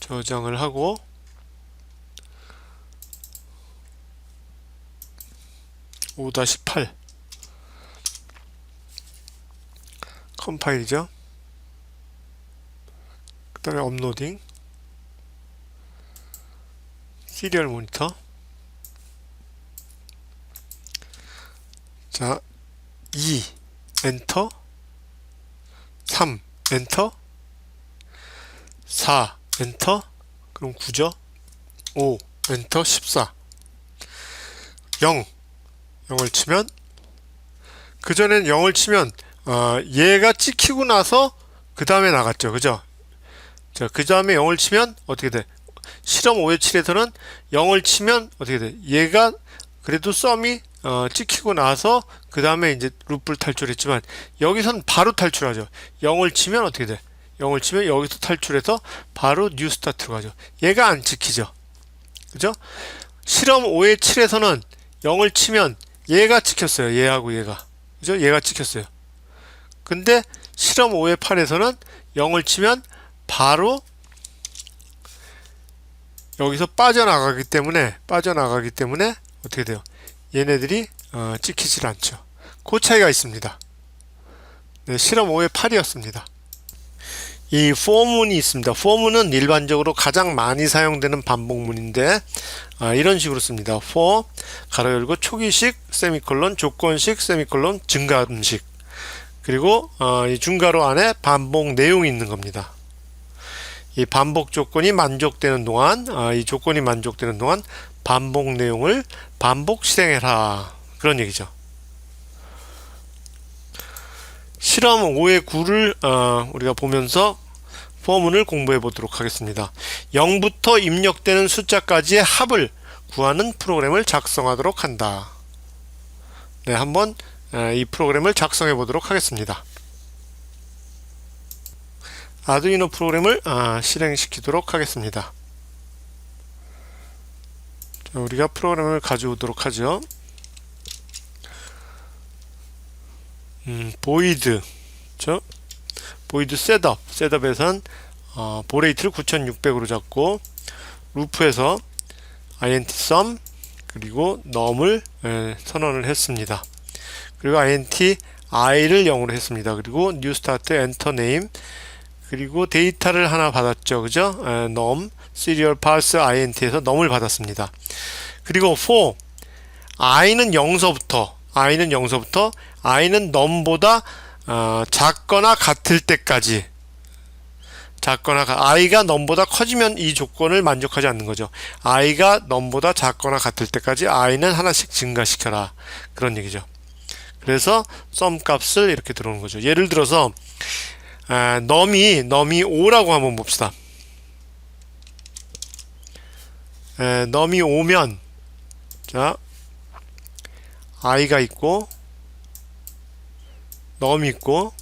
저장을 하고 (5-8) 컴파일이죠. 그 다음에 업로딩, 시리얼 모니터. 자, 2 엔터, 3 엔터, 4 엔터, 그럼 9죠. 5 엔터, 14. 0 0을 치면, 그전엔 0을 치면 얘가 찍히고 나서 그 다음에 나갔죠. 그죠? 자, 그 다음에 0을 치면 어떻게 돼? 실험 5의 7에서는 0을 치면 어떻게 돼? 얘가 그래도 썸이 찍히고 나서 그 다음에 이제 루프를 탈출했지만 여기선 바로 탈출하죠. 0을 치면 어떻게 돼? 0을 치면 여기서 탈출해서 바로 뉴 스타트로 가죠. 얘가 안 찍히죠. 그죠? 실험 5의 7에서는 0을 치면 얘가 찍혔어요. 얘하고 얘가. 그죠? 얘가 찍혔어요. 근데 실험 5의 8에서는 0을 치면 바로 여기서 빠져나가기 때문에 어떻게 돼요? 얘네들이 찍히질 않죠. 그 차이가 있습니다. 네, 실험 5의 8이었습니다. 이 for문이 있습니다. for문은 일반적으로 가장 많이 사용되는 반복문인데 이런 식으로 씁니다. for 가로 열고 초기식 세미콜론 조건식 세미콜론 증가음식, 그리고 이 중괄호 안에 반복 내용이 있는 겁니다. 이 반복 조건이 만족되는 동안 이 조건이 만족되는 동안 반복 내용을 반복 실행해라, 그런 얘기죠. 실험 5의 9를 우리가 보면서 포문을 공부해 보도록 하겠습니다. 0부터 입력되는 숫자까지의 합을 구하는 프로그램을 작성하도록 한다. 네, 한번 이 프로그램을 작성해 보도록 하겠습니다. 아두이노 프로그램을 실행시키도록 하겠습니다. 자, 우리가 프로그램을 가져오도록 하죠. 보이드, 보이드 셋업에선 보레이트를 9600으로 잡고 루프에서 int sum 그리고 num을 선언을 했습니다. 그리고 int i를 0으로 했습니다. 그리고 new start enter name, 그리고 데이터를 하나 받았죠. 그죠? num serial parse int에서 num을 받았습니다. 그리고 for i는 0서부터 i는 num보다 작거나 같을 때까지, i가 num보다 커지면 이 조건을 만족하지 않는 거죠. i가 num보다 작거나 같을 때까지 i는 하나씩 증가시켜라, 그런 얘기죠. 그래서 sum 값을 이렇게 들어오는 거죠. 예를 들어서 num이 5라고 한번 봅시다. num이 5면 자, i가 있고 num이 있고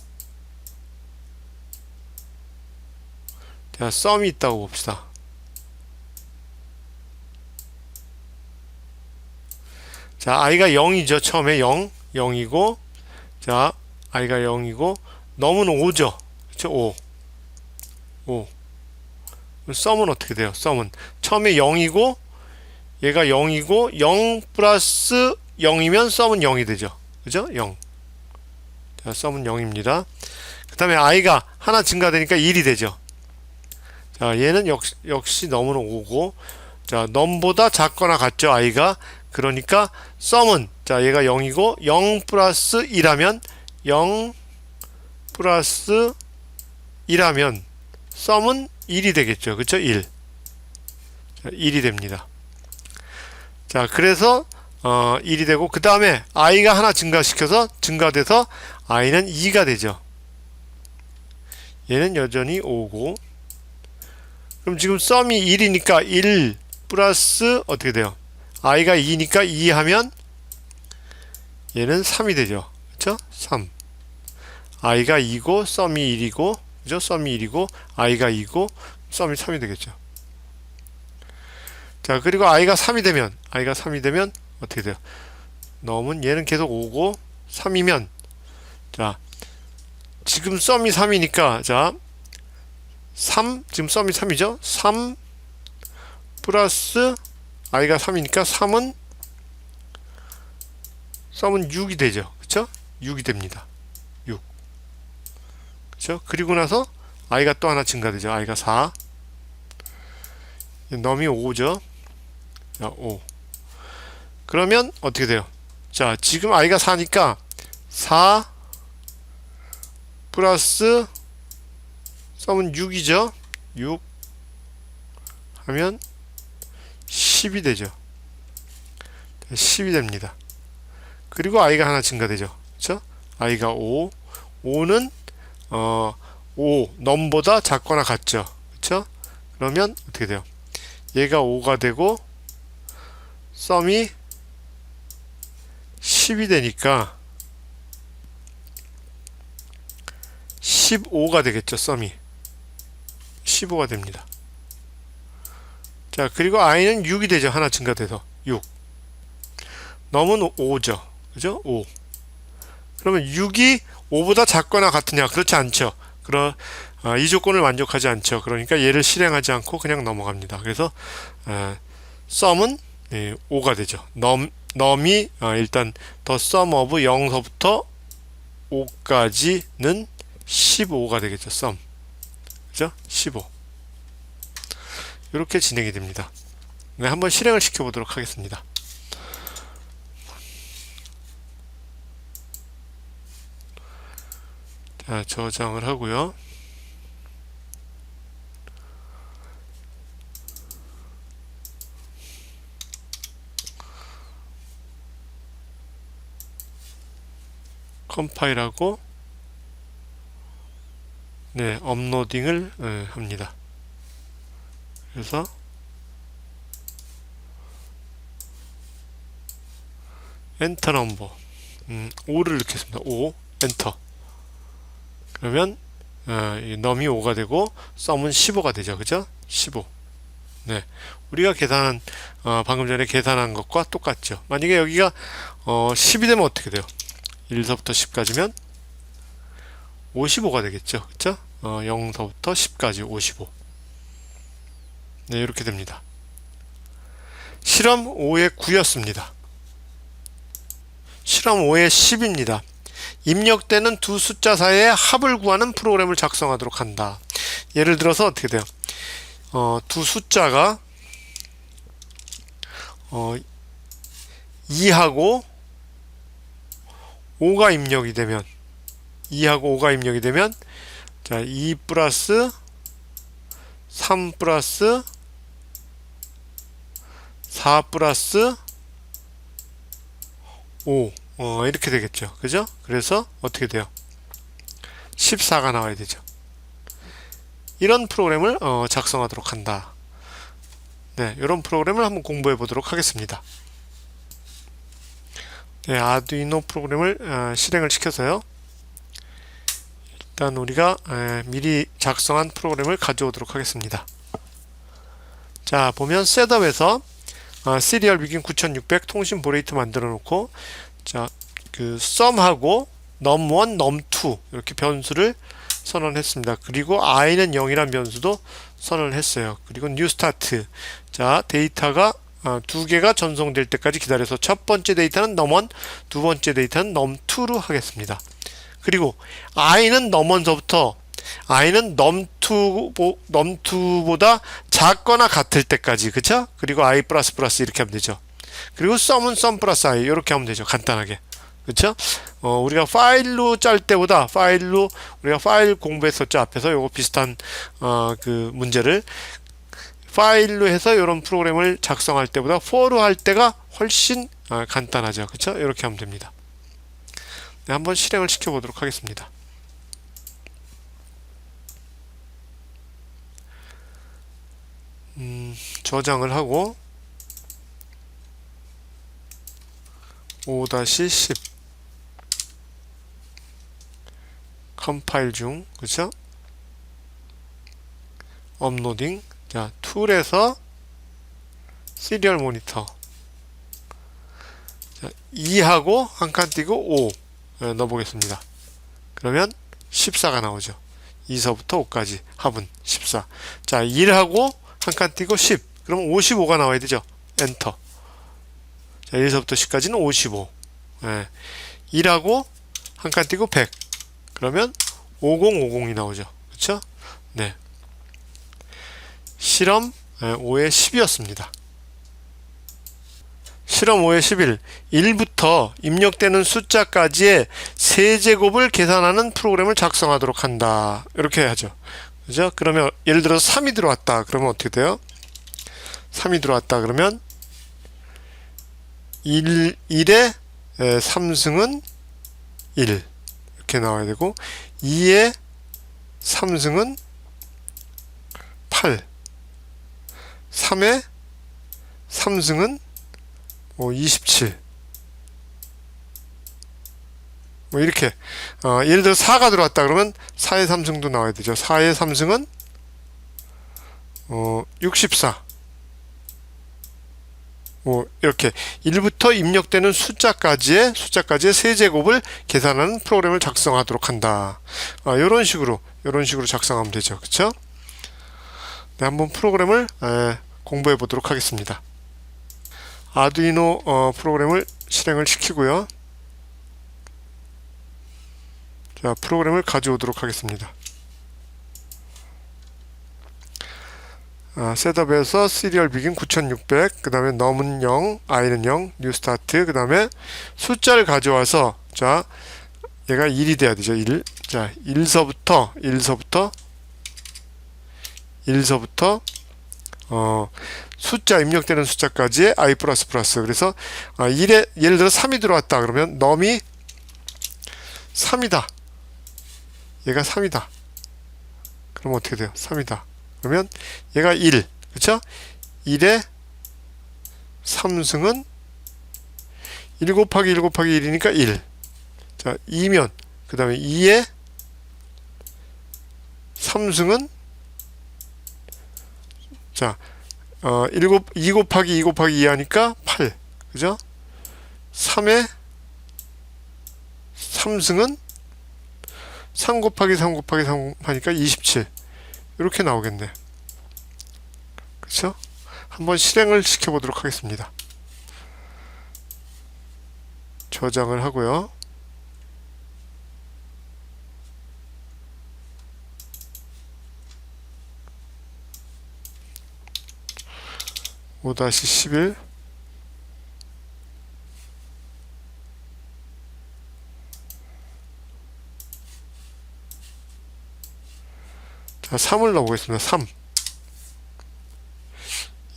자, sum이 있다고 봅시다. 자, i가 0이죠. 처음에 0이고, 자, i가 0이고 num은 5죠. 그쵸? 5. sum은 어떻게 돼요? sum은 처음에 0이고 얘가 0이고 0 플러스 0이면 sum은 0이 되죠. 그죠? 0. 자, sum은 0입니다. 그 다음에 i가 하나 증가되니까 1이 되죠. 자, 얘는 역시 num은 5고, 자, num보다 작거나 같죠, i가. 그러니까 sum은, 자, 얘가 0이고 0 플러스 2라면 0 플러스 2라면 sum은 1이 되겠죠. 그쵸? 1. 자, 1이 됩니다. 자, 그래서 1이 되고, 그 다음에 i가 하나 증가돼서 i는 2가 되죠. 얘는 여전히 5고, 그럼 지금 sum이 1이니까 1 플러스 어떻게 돼요? i가 2니까 2 하면 얘는 3이 되죠. 그쵸? 3. i가 2고 sum이 1이고 그죠? 썸이 1이고 i가 2고 썸이 3이 되겠죠. 자, 그리고 i가 3이 되면 어떻게 돼요? 넘은 얘는 계속 5고 3이면, 자, 지금 썸이 3이니까, 자, 3, 지금 썸이 3이죠? 3 플러스 i가 3이니까 썸은 6이 되죠. 그쵸? 6이 됩니다. 6. 그쵸? 그리고 나서 i가 또 하나 증가되죠. i가 4. 넘이 5죠. 자, 5. 그러면 어떻게 돼요? 자, 지금 i가 4니까 4 플러스 썸은 6이죠. 6 하면 10이 되죠. 10이 됩니다. 그리고 i가 하나 증가되죠. 그쵸? i가 5. 5는 5 넘보다 작거나 같죠. 그쵸? 그러면 어떻게 돼요? 얘가 5가 되고 썸이 10이 되니까 15가 되겠죠. 썸이 15가 됩니다. 자, 그리고 i는 6이 되죠. 하나 증가돼서 6. 넘은 5죠. 그죠? 5. 그러면 6이 5보다 작거나 같으냐? 그렇지 않죠. 이 조건을 만족하지 않죠. 그러니까 얘를 실행하지 않고 그냥 넘어갑니다. 그래서 썸은 5가 되죠. 넘이 일단 더 sum of 0서부터 5까지는 15가 되겠죠. 썸. 그죠? 15. 이렇게 진행이 됩니다. 네, 한번 실행을 시켜보도록 하겠습니다. 자, 저장을 하고요. 컴파일하고 네, 업로딩을 합니다. 그래서 엔터 넘버 5를 넣겠습니다. 5 엔터. 그러면 넘이 5가 되고 썸은 15가 되죠. 그죠? 15. 네. 우리가 방금 전에 계산한 것과 똑같죠. 만약에 여기가 10이 되면 어떻게 돼요? 1서부터 10까지면 55가 되겠죠. 그쵸? 0서부터 10까지 55. 네, 이렇게 됩니다. 실험 5의 9였습니다. 실험 5의 10입니다. 입력되는 두 숫자 사이의 합을 구하는 프로그램을 작성하도록 한다. 예를 들어서 어떻게 돼요? 두 숫자가 2하고 5가 입력이 되면 2하고 5가 입력이 되면 자, 2 플러스 3 플러스 4 플러스 5 이렇게 되겠죠. 그죠? 그래서 어떻게 돼요? 14가 나와야 되죠. 이런 프로그램을 작성하도록 한다. 네, 이런 프로그램을 한번 공부해 보도록 하겠습니다. 네, 아두이노 프로그램을 실행을 시켜서요. 일단 우리가 미리 작성한 프로그램을 가져오도록 하겠습니다. 자, 보면 셋업에서 시리얼 비긴 9600 통신 보레이트 만들어 놓고, 자, 그 썸하고 num1, num2 이렇게 변수를 선언했습니다. 그리고 i는 0이란 변수도 선언을 했어요. 그리고 new start. 자, 데이터가 두 개가 전송될 때까지 기다려서 첫 번째 데이터는 num1, 두 번째 데이터는 num2로 하겠습니다. 그리고 i는 num1서부터 i는 num2보다 작거나 같을 때까지, 그쵸? 그리고 i 플러스 플러스 이렇게 하면 되죠. 그리고 썸은 썸 플러스 i 이렇게 하면 되죠. 간단하게. 그쵸? 우리가 파일로 짤 때보다 우리가 파일 공부했었죠. 앞에서 요거 비슷한 그 문제를 파일로 해서 이런 프로그램을 작성할 때보다 for로 할 때가 훨씬 간단하죠. 그쵸? 이렇게 하면 됩니다. 네, 한번 실행을 시켜보도록 하겠습니다. 저장을 하고 5-10 컴파일 중, 그쵸? 업로딩. 자, 툴에서 시리얼 모니터. 자, 2하고 한 칸 띄고 5 넣어보겠습니다. 그러면 14가 나오죠. 2서부터 5까지 합은 14. 자, 1하고 한 칸 띄고 10. 그러면 55가 나와야 되죠. 엔터. 자, 1서부터 10까지는 55. 1하고 한 칸 띄고 100. 그러면 5050이 나오죠. 그렇죠? 네. 실험 5의 10이었습니다. 실험 5의 11. 1부터 입력되는 숫자까지의 세제곱을 계산하는 프로그램을 작성하도록 한다. 이렇게 해야죠. 그죠? 그러면 예를 들어서 3이 들어왔다. 그러면 어떻게 돼요? 3이 들어왔다. 그러면 1의 3승은 1. 이렇게 나와야 되고 2의 3승은 8. 3의 3승은 27. 이렇게 예를 들어 4가 들어왔다 그러면 4의 3승도 나와야 되죠. 4의 3승은 64. 이렇게 1부터 입력되는 숫자까지의 세제곱을 계산하는 프로그램을 작성하도록 한다. 이런 식으로 작성하면 되죠. 그렇죠? 네, 한번 프로그램을 공부해 보도록 하겠습니다. 아두이노 프로그램을 실행을 시키고요. 자, 프로그램을 가져오도록 하겠습니다. 셋업에서 시리얼 비긴 9600, 그 다음에 num은 0, i는 0, new start, 그 다음에 숫자를 가져와서, 자, 얘가 1이 돼야 되죠. 1. 자, 1서부터 숫자 입력되는 숫자까지의 i++. 그래서 1에 예를 들어 3이 들어왔다 그러면 num이 3이다. 얘가 3이다. 그럼 어떻게 돼요? 3이다. 그러면 얘가 1. 그쵸? 1의 3승은 1 곱하기 1 곱하기 1이니까 1. 자, 2면 그 다음에 2의 3승은 자, 2 곱하기 2 곱하기 2 하니까 8. 그죠? 3의 3승은 3 곱하기 3 곱하기 3 하니까 27. 이렇게 나오겠네. 그쵸? 한번 실행을 시켜보도록 하겠습니다. 저장을 하고요. (5-11) 자, 3을 넣어보겠습니다. 3.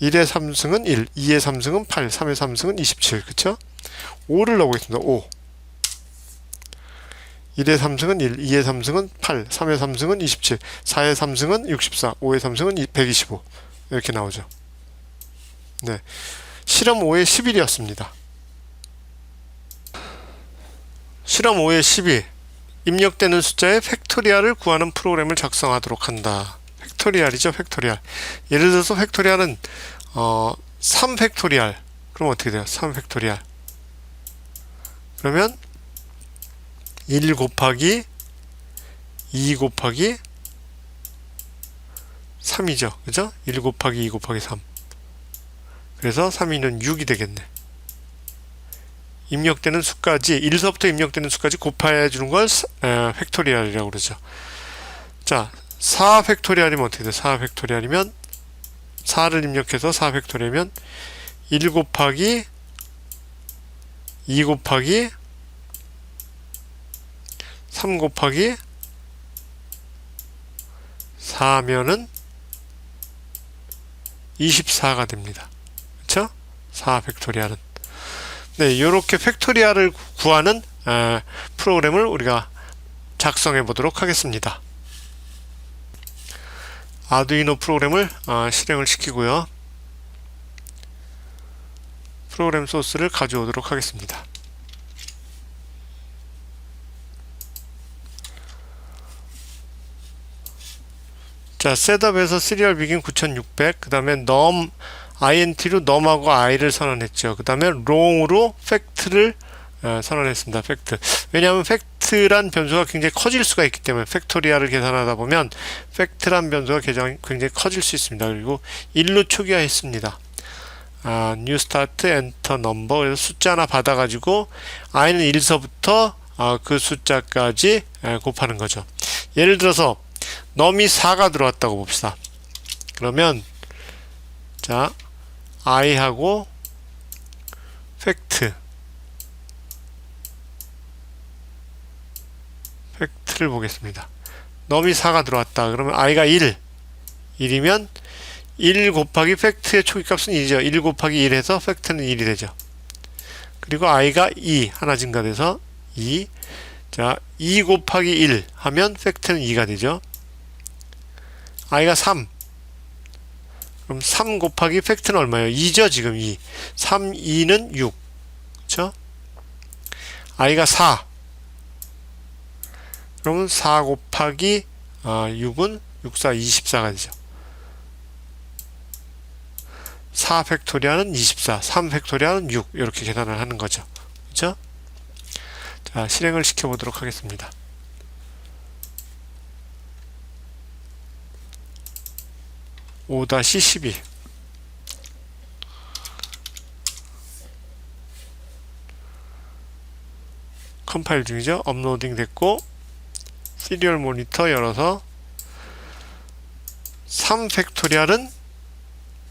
1의 3승은 1, 2의 3승은 8, 3의 3승은 27. 그쵸? 5를 넣어보겠습니다. 5. 1의 3승은 1, 2의 3승은 8, 3의 3승은 27, 4의 3승은 64, 5의 3승은 125. 이렇게 나오죠. 네. 실험 5의 11이었습니다. 실험 5의 12. 입력되는 숫자의 팩토리얼을 구하는 프로그램을 작성하도록 한다. 팩토리얼이죠, 팩토리얼. 예를 들어서 팩토리얼은 3 팩토리얼. 그럼 어떻게 돼요? 3 팩토리얼. 그러면 1 곱하기 2 곱하기 3이죠. 그죠? 1 곱하기 2 곱하기 3. 그래서 3이는 6이 되겠네. 입력되는 수까지 1서부터 입력되는 수까지 곱해 주는 걸 팩토리얼이라고 그러죠. 자, 4 팩토리얼이면 어떻게 돼? 4 팩토리얼이면 4를 입력해서 4 팩토리얼이면 1 곱하기 2 곱하기 3 곱하기 4면은 24가 됩니다. 그쵸? 4 팩토리얼은. 네, 이렇게 팩토리얼을 구하는 프로그램을 우리가 작성해 보도록 하겠습니다. 아두이노 프로그램을 실행을 시키고요. 프로그램 소스를 가져오도록 하겠습니다. 자, 셋업에서 시리얼 비긴 9600, 그 다음에 num, int로 num하고 i를 선언했죠. 그 다음에 wrong으로 fact를 선언했습니다. 팩트. 왜냐하면 팩트란 변수가 굉장히 커질 수가 있기 때문에 팩토리얼을 계산하다 보면 팩트란 변수가 굉장히 커질 수 있습니다. 그리고 1로 초기화했습니다. new start, enter number. 그래서 숫자 하나 받아가지고 i는 1서부터 그 숫자까지 곱하는 거죠. 예를 들어서 num이 4가 들어왔다고 봅시다. 그러면 자, i하고 팩트를 보겠습니다. num이 4가 들어왔다. 그러면 i가 1이면 1 곱하기 팩트의 초기값은 1이죠. 1 곱하기 1 해서 팩트는 1이 되죠. 그리고 i가 2 하나 증가돼서 2. 자, 2 곱하기 1 하면 팩트는 2가 되죠. i가 3. 그럼 3 곱하기 팩트는 얼마예요? 2죠, 지금 2. 3, 2는 6. 그렇죠? i가 4. 그러면 4 곱하기 6은 6, 4, 24가 되죠. 4 팩토리얼은 24, 3 팩토리얼은 6 이렇게 계산을 하는 거죠. 그렇죠? 자, 실행을 시켜보도록 하겠습니다. (5-12) 컴파일 중이죠. 업로딩 됐고 시리얼 모니터 열어서 3 팩토리얼은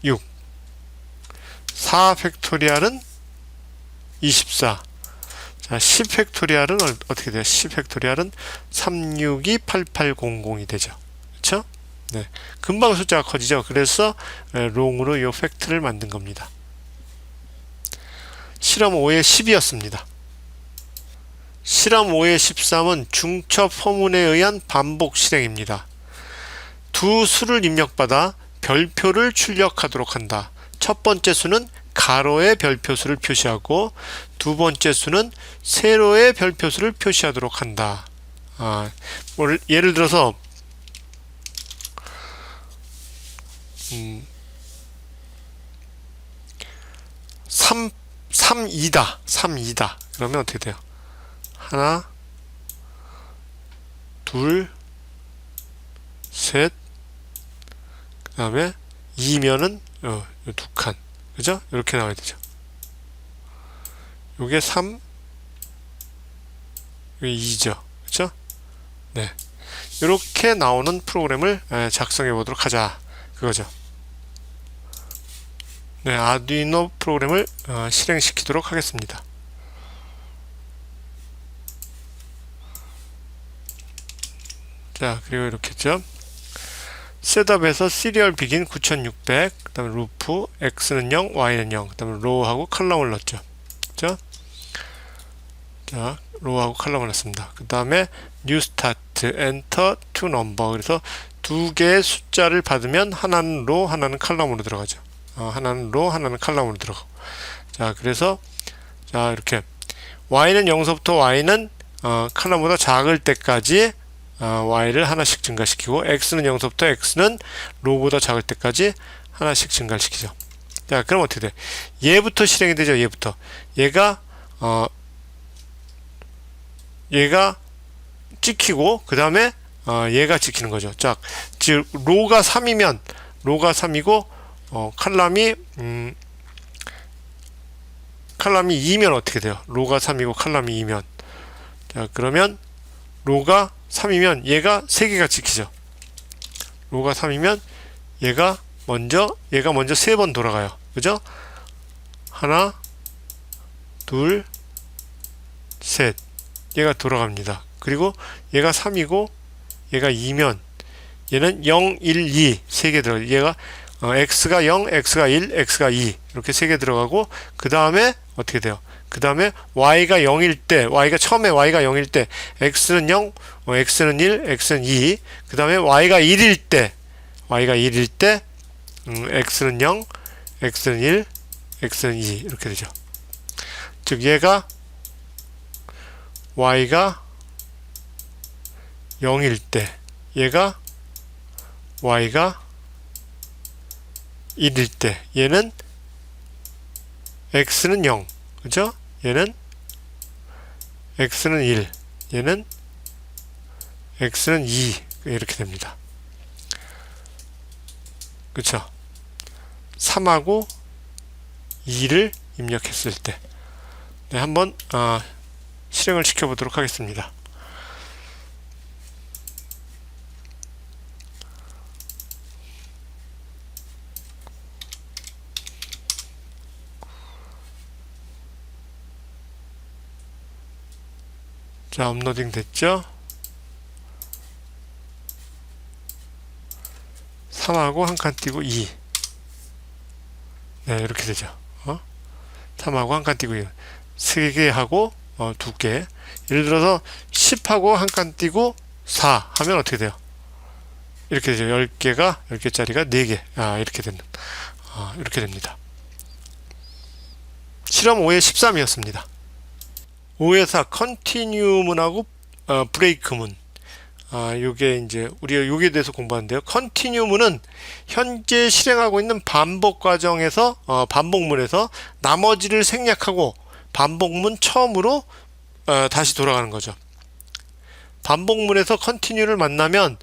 6, 4 팩토리얼은 24. 자, 10 팩토리얼은 어떻게 돼요? 10 팩토리얼은 3628800이 되죠. 그렇죠? 네. 금방 숫자가 커지죠. 그래서 롱으로 이 팩트를 만든 겁니다. 실험 5의 10이었습니다. 실험 5의 13은 중첩 포문에 의한 반복 실행입니다. 두 수를 입력받아 별표를 출력하도록 한다. 첫 번째 수는 가로의 별표수를 표시하고 두 번째 수는 세로의 별표수를 표시하도록 한다. 예를 들어서 3이다. 그러면 어떻게 돼요? 하나, 둘, 셋, 그 다음에 2면은 두 칸. 그죠? 이렇게 나와야 되죠. 요게 3, 요게 2죠. 그죠? 네. 이렇게 나오는 프로그램을 작성해 보도록 하자. 그거죠. 네, 아두이노 프로그램을 실행시키도록 하겠습니다. 자, 그리고 이렇게 했죠. 셋업에서 시리얼 비긴 9600, 그 다음에 루프, x는 0, y는 0, 그 다음에 로우하고 칼럼을 넣었죠. 그죠? 자, 로우하고 칼럼을 넣습니다. 그 다음에 new start, enter to number. 그래서 두 개의 숫자를 받으면 하나는 로, 하나는 칼럼으로 들어가죠. 하나는 로, 하나는 칼럼으로 들어가고. 자, 그래서 자, 이렇게 y는 0서부터 y는 칼럼보다 작을 때까지 y를 하나씩 증가시키고 x는 0서부터 x는 로보다 작을 때까지 하나씩 증가시키죠. 자, 그럼 어떻게 돼? 얘부터 실행이 되죠. 얘가 찍히고 그 다음에 얘가 찍히는 거죠. 자, 즉 로가 3이면 로가 3이고 칼럼이 2면 어떻게 돼요? 로가 3이고 칼럼이 2면 자, 그러면 로가 3이면 얘가 3개가 찍히죠. 로가 3이면 얘가 먼저 3번 돌아가요. 그죠? 하나, 둘, 셋. 얘가 돌아갑니다. 그리고 얘가 3이고 얘가 2면 얘는 0, 1, 2 3개 들어가요. 얘가 x가 0, x가 1, x가 2 이렇게 3개 들어가고 그 다음에 어떻게 돼요? 그 다음에 y가 0일 때 처음에 y가 0일 때 x는 0, x는 1, x는 2 그 다음에 y가 1일 때 x는 0, x는 1, x는 2 이렇게 되죠. 즉 얘가 y가 0일 때 얘가 y가 1일 때 얘는 x는 0, 그죠? 얘는 x는 1, 얘는 x는 2 이렇게 됩니다. 그쵸? 3하고 2를 입력했을 때 네, 한번 실행을 시켜보도록 하겠습니다. 자, 업로딩 됐죠? 3하고 한 칸 띄고 2. 네, 이렇게 되죠. 3하고 한 칸 띄고 2. 3개 하고 2개. 예를 들어서 10하고 한 칸 띄고 4 하면 어떻게 돼요? 이렇게 되죠. 10개짜리가 4개. 이렇게 됩니다. 실험 5의 13이었습니다. 5의 4 컨티뉴문하고 브레이크문. 요게 이제 우리가 요게 대해서 공부하는데요. 컨티뉴문은 현재 실행하고 있는 반복 과정에서 반복문에서 나머지를 생략하고 반복문 처음으로 다시 돌아가는 거죠. 반복문에서 컨티뉴를 만나면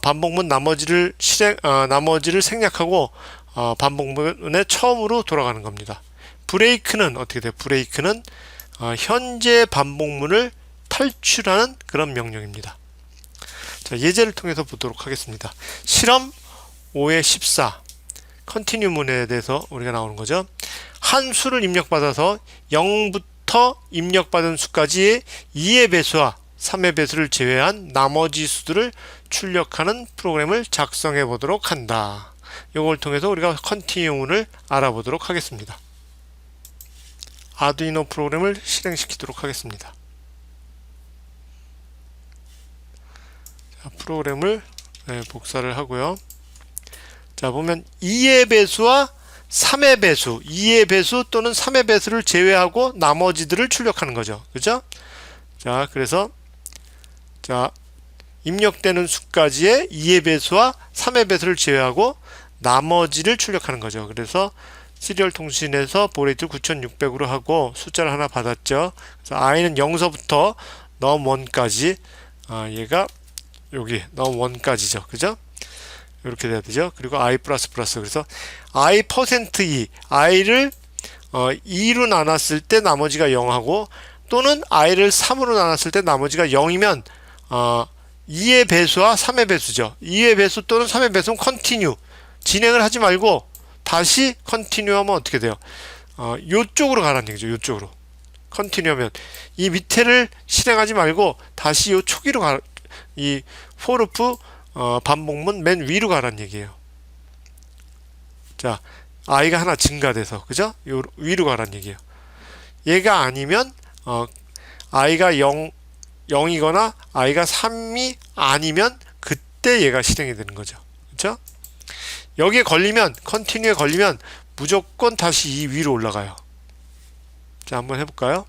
반복문 나머지를 생략하고 반복문의 처음으로 돌아가는 겁니다. 브레이크는 어떻게 돼요? 브레이크는 현재 반복문을 탈출하는 그런 명령입니다. 자, 예제를 통해서 보도록 하겠습니다. 실험 5의 14 컨티뉴문에 대해서 우리가 나오는 거죠. 한 수를 입력받아서 0부터 입력받은 수까지의 2의 배수와 3의 배수를 제외한 나머지 수들을 출력하는 프로그램을 작성해 보도록 한다. 이걸 통해서 우리가 컨티뉴문을 알아보도록 하겠습니다. 아두이노 프로그램을 실행시키도록 하겠습니다. 자, 프로그램을 복사를 하고요. 자, 보면 2의 배수와 3의 배수, 2의 배수 또는 3의 배수를 제외하고 나머지들을 출력하는 거죠. 그죠? 자, 그래서 입력되는 수까지의 2의 배수와 3의 배수를 제외하고 나머지를 출력하는 거죠. 그래서 시리얼 통신에서 보레이트 9600으로 하고 숫자를 하나 받았죠. 그래서 i는 0서부터 num1까지 얘가 여기 num1까지죠. 그죠? 이렇게 돼야 되죠. 그리고 i++ 그래서 i %2 i를 2로 나눴을 때 나머지가 0하고 또는 i를 3으로 나눴을 때 나머지가 0이면 2의 배수와 3의 배수죠. 2의 배수 또는 3의 배수는 컨티뉴 진행을 하지 말고 다시 컨티뉴 하면 어떻게 돼요? 요쪽으로 가라는 얘기죠. 요쪽으로 컨티뉴 하면 이 밑에를 실행하지 말고 다시 요 초기로 이 포르프 반복문 맨 위로 가라는 얘기예요. 자, i가 하나 증가돼서 그죠? 요 위로 가라는 얘기예요. 얘가 아니면 i가 0이거나 i가 3이 아니면 그때 얘가 실행이 되는 거죠. 그렇죠? 여기에 걸리면 컨티뉴에 걸리면 무조건 다시 이 위로 올라가요. 자, 한번 해볼까요?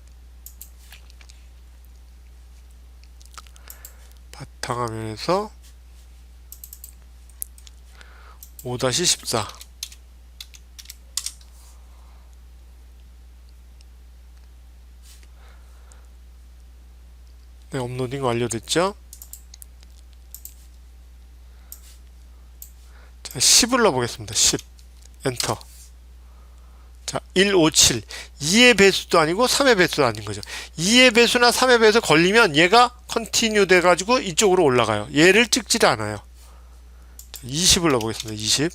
바탕화면에서 5-14 네, 업로딩 완료됐죠? 자, 10을 넣어보겠습니다. 10 엔터. 자, 157 2의 배수도 아니고 3의 배수도 아닌 거죠. 2의 배수나 3의 배수 걸리면 얘가 컨티뉴 돼가지고 이쪽으로 올라가요. 얘를 찍지를 않아요. 자, 20을 넣어보겠습니다. 20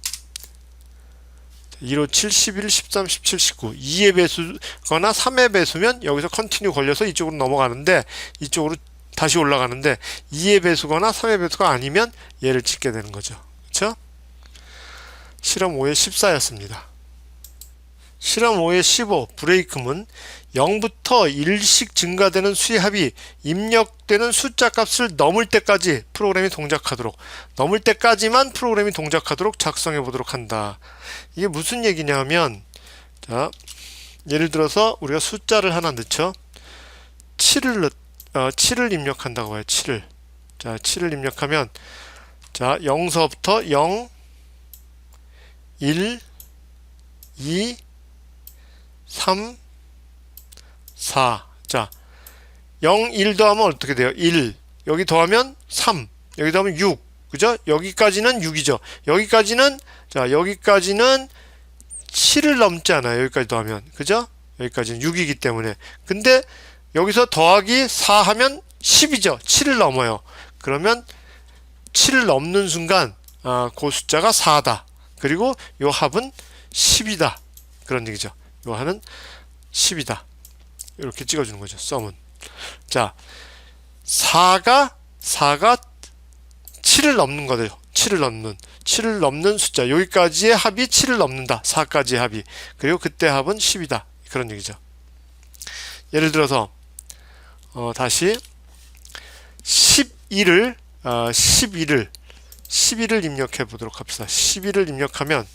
157, 11, 13, 17, 19 2의 배수거나 3의 배수면 여기서 컨티뉴 걸려서 이쪽으로 넘어가는데 이쪽으로 다시 올라가는데 2의 배수거나 3의 배수가 아니면 얘를 찍게 되는 거죠. 그렇죠? 실험 5의 14였습니다. 실험 5의 15 브레이크문 0부터 1씩 증가되는 수의 합이 입력되는 숫자 값을 넘을 때까지 프로그램이 동작하도록 넘을 때까지만 프로그램이 동작하도록 작성해 보도록 한다. 이게 무슨 얘기냐면 자, 예를 들어서 우리가 숫자를 하나 넣죠. 7을 입력한다고 해요. 7을. 자, 7을 입력하면 자, 0서부터 0, 1, 2, 3, 4. 자, 0, 1 더하면 어떻게 돼요? 1. 여기 더하면 3. 여기 더하면 6. 그죠? 여기까지는 6이죠. 여기까지는, 자, 여기까지는 7을 넘지 않아요. 여기까지 더하면. 그죠? 여기까지는 6이기 때문에. 근데 여기서 더하기 4 하면 10이죠. 7을 넘어요. 그러면 7을 넘는 순간, 그 숫자가 4다. 그리고 요 합은 10이다. 그런 얘기죠. 요 합은 10이다. 이렇게 찍어주는 거죠. 썸은. 자, 4가 7을 넘는 거죠. 7을 넘는 숫자. 여기까지의 합이 7을 넘는다. 4까지의 합이. 그리고 그때 합은 10이다. 그런 얘기죠. 예를 들어서 다시 11을 11을 입력해 보도록 합시다. 11을 입력하면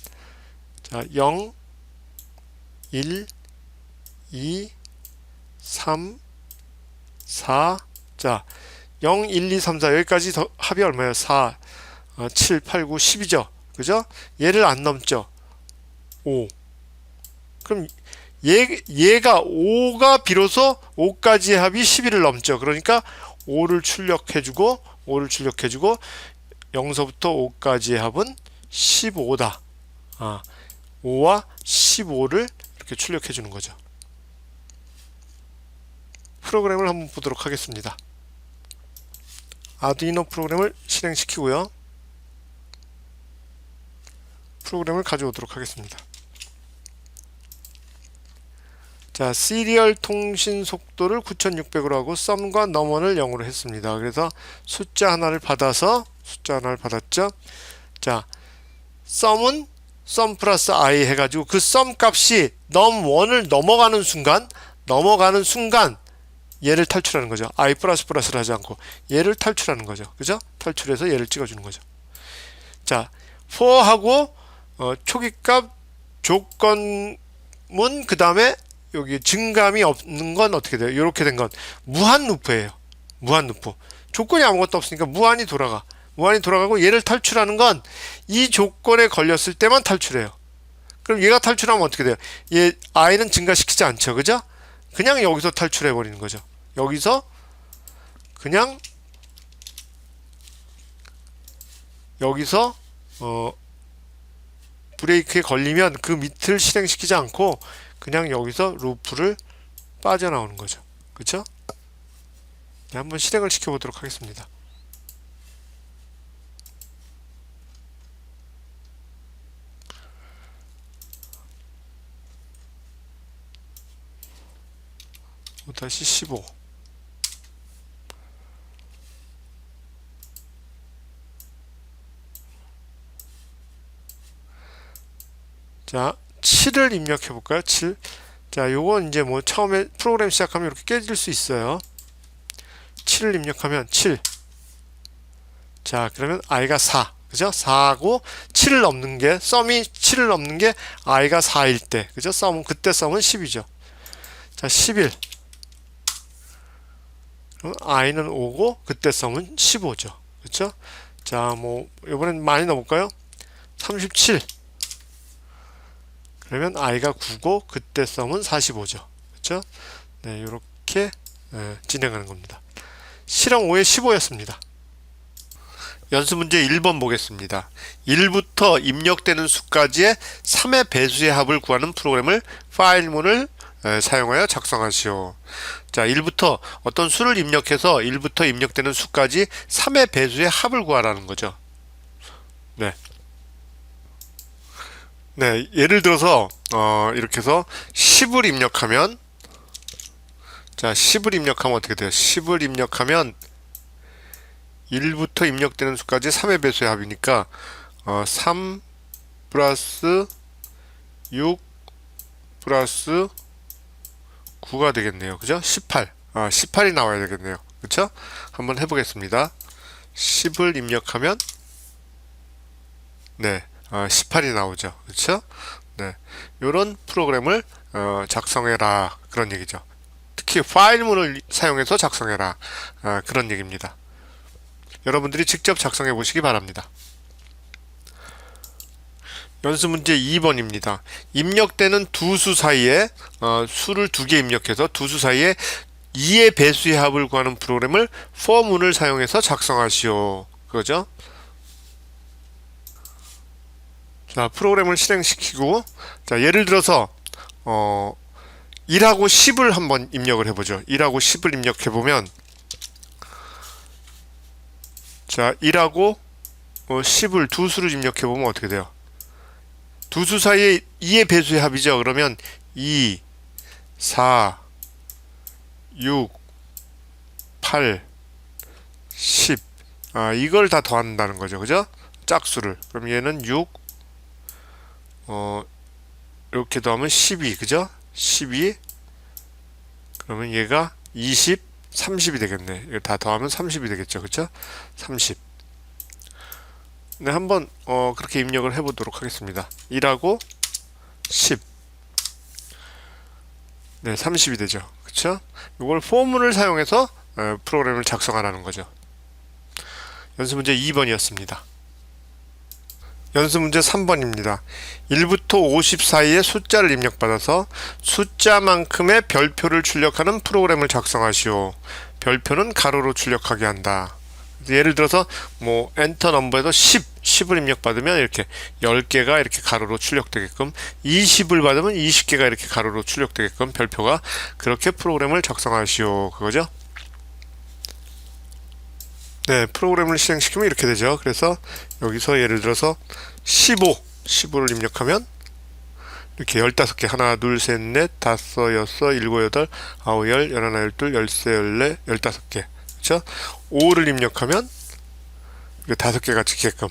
자, 0, 1, 2, 3, 4. 자, 0, 1, 2, 3, 4 여기까지 합이 얼마예요? 4, 7, 8, 9, 10이죠. 그죠? 얘를 안 넘죠. 5. 그럼 얘가 5가 비로소 5까지의 합이 11을 넘죠. 그러니까 5를 출력해주고 0서부터 5까지의 합은 15다. 5와 15를 이렇게 출력해 주는 거죠. 프로그램을 한번 보도록 하겠습니다. 아두이노 프로그램을 실행시키고요. 프로그램을 가져오도록 하겠습니다. 자, 시리얼 통신 속도를 9600으로 하고 썸과 넘원을 0으로 했습니다. 그래서 숫자 하나를 받았죠. 자, 썸은 썸 플러스 i 해가지고 그 썸 값이 num1을 넘어가는 순간 얘를 탈출하는 거죠. i 플러스 플러스를 하지 않고 얘를 탈출하는 거죠. 그죠? 탈출해서 얘를 찍어주는 거죠. 자, for하고 초기값 조건문 그 다음에 여기 증감이 없는 건 어떻게 돼요? 이렇게 된 건 무한 루프예요. 무한 루프. 조건이 아무것도 없으니까 무한히 돌아가고 얘를 탈출하는 건 이 조건에 걸렸을 때만 탈출해요. 그럼 얘가 탈출하면 어떻게 돼요? 얘 i는 증가시키지 않죠. 그죠? 그냥 여기서 탈출해 버리는 거죠. 여기서 그냥 브레이크에 걸리면 그 밑을 실행시키지 않고 그냥 여기서 루프를 빠져나오는 거죠. 그렇죠? 네, 한번 실행을 시켜보도록 하겠습니다. 다시 15. 자, 7을 입력해 볼까요? 7. 자, 요건 이제 뭐 처음에 프로그램 시작하면 이렇게 깨질 수 있어요. 7을 입력하면 7. 자, 그러면 i가 4. 그죠? 4고 7을 넘는 게 썸이 7을 넘는 게 i가 4일 때. 그죠? 그때 썸은 10이죠. 자, 11. 그럼 i는 5고 그때 썸은 15죠. 그렇죠? 자, 뭐 이번엔 많이 넣어볼까요? 37. 그러면 i가 9고 그때 썸은 45죠. 그렇죠? 네, 이렇게 진행하는 겁니다. 실험 5의 15였습니다. 연습 문제 1번 보겠습니다. 1부터 입력되는 수까지의 3의 배수의 합을 구하는 프로그램을 파일문을 사용하여 작성하시오. 자, 1부터 어떤 수를 입력해서 1부터 입력되는 수까지 3의 배수의 합을 구하라는 거죠. 네. 네, 예를 들어서 이렇게 해서 10을 입력하면 자, 10을 입력하면 어떻게 돼요? 10을 입력하면 1부터 입력되는 수까지 3의 배수의 합이니까 3 플러스 6 플러스 9가 되겠네요. 그죠? 18. 18이 나와야 되겠네요. 그쵸? 한번 해보겠습니다. 10을 입력하면 네, 18이 나오죠. 그쵸? 네, 요런 프로그램을 작성해라. 그런 얘기죠. 특히 파일문을 사용해서 작성해라. 그런 얘기입니다. 여러분들이 직접 작성해 보시기 바랍니다. 연습 문제 2번입니다. 입력되는 두 수 사이에 수를 두 개 입력해서 두 수 사이에 2의 배수의 합을 구하는 프로그램을 for문을 사용해서 작성하시오. 그거죠? 자, 프로그램을 실행시키고, 자, 예를 들어서 1하고 10을 한번 입력을 해보죠. 1하고 10을 입력해보면, 자, 1하고 10을 두 수를 입력해보면 어떻게 돼요? 두 수 사이에 2의 배수의 합이죠. 그러면 2, 4, 6, 8, 10. 이걸 다 더한다는 거죠. 그죠? 짝수를. 그럼 얘는 6, 이렇게 더하면 12. 그죠? 12. 그러면 얘가 20, 30이 되겠네. 이거 다 더하면 30이 되겠죠. 그죠? 30. 네, 한번 그렇게 입력을 해보도록 하겠습니다. 1하고 10. 네, 30이 되죠. 그쵸? 이걸 포문을 사용해서 프로그램을 작성하라는 거죠. 연습 문제 2번이었습니다. 연습 문제 3번입니다. 1부터 50 사이에 숫자를 입력받아서 숫자만큼의 별표를 출력하는 프로그램을 작성하시오. 별표는 가로로 출력하게 한다. 예를 들어서 뭐 엔터 넘버에서 10을 입력받으면 이렇게 10개가 이렇게 가로로 출력되게끔, 20을 받으면 20개가 이렇게 가로로 출력되게끔 별표가 그렇게 프로그램을 작성하시오. 그거죠? 네, 프로그램을 실행시키면 이렇게 되죠. 그래서 여기서 예를 들어서 15를 입력하면 이렇게 15개, 하나, 둘, 셋, 넷, 다섯, 여섯, 일곱, 여덟, 아홉, 열, 열하나, 열둘, 열세, 열네, 15개. 그렇죠? 5를 입력하면 이렇게 5개 같이 게끔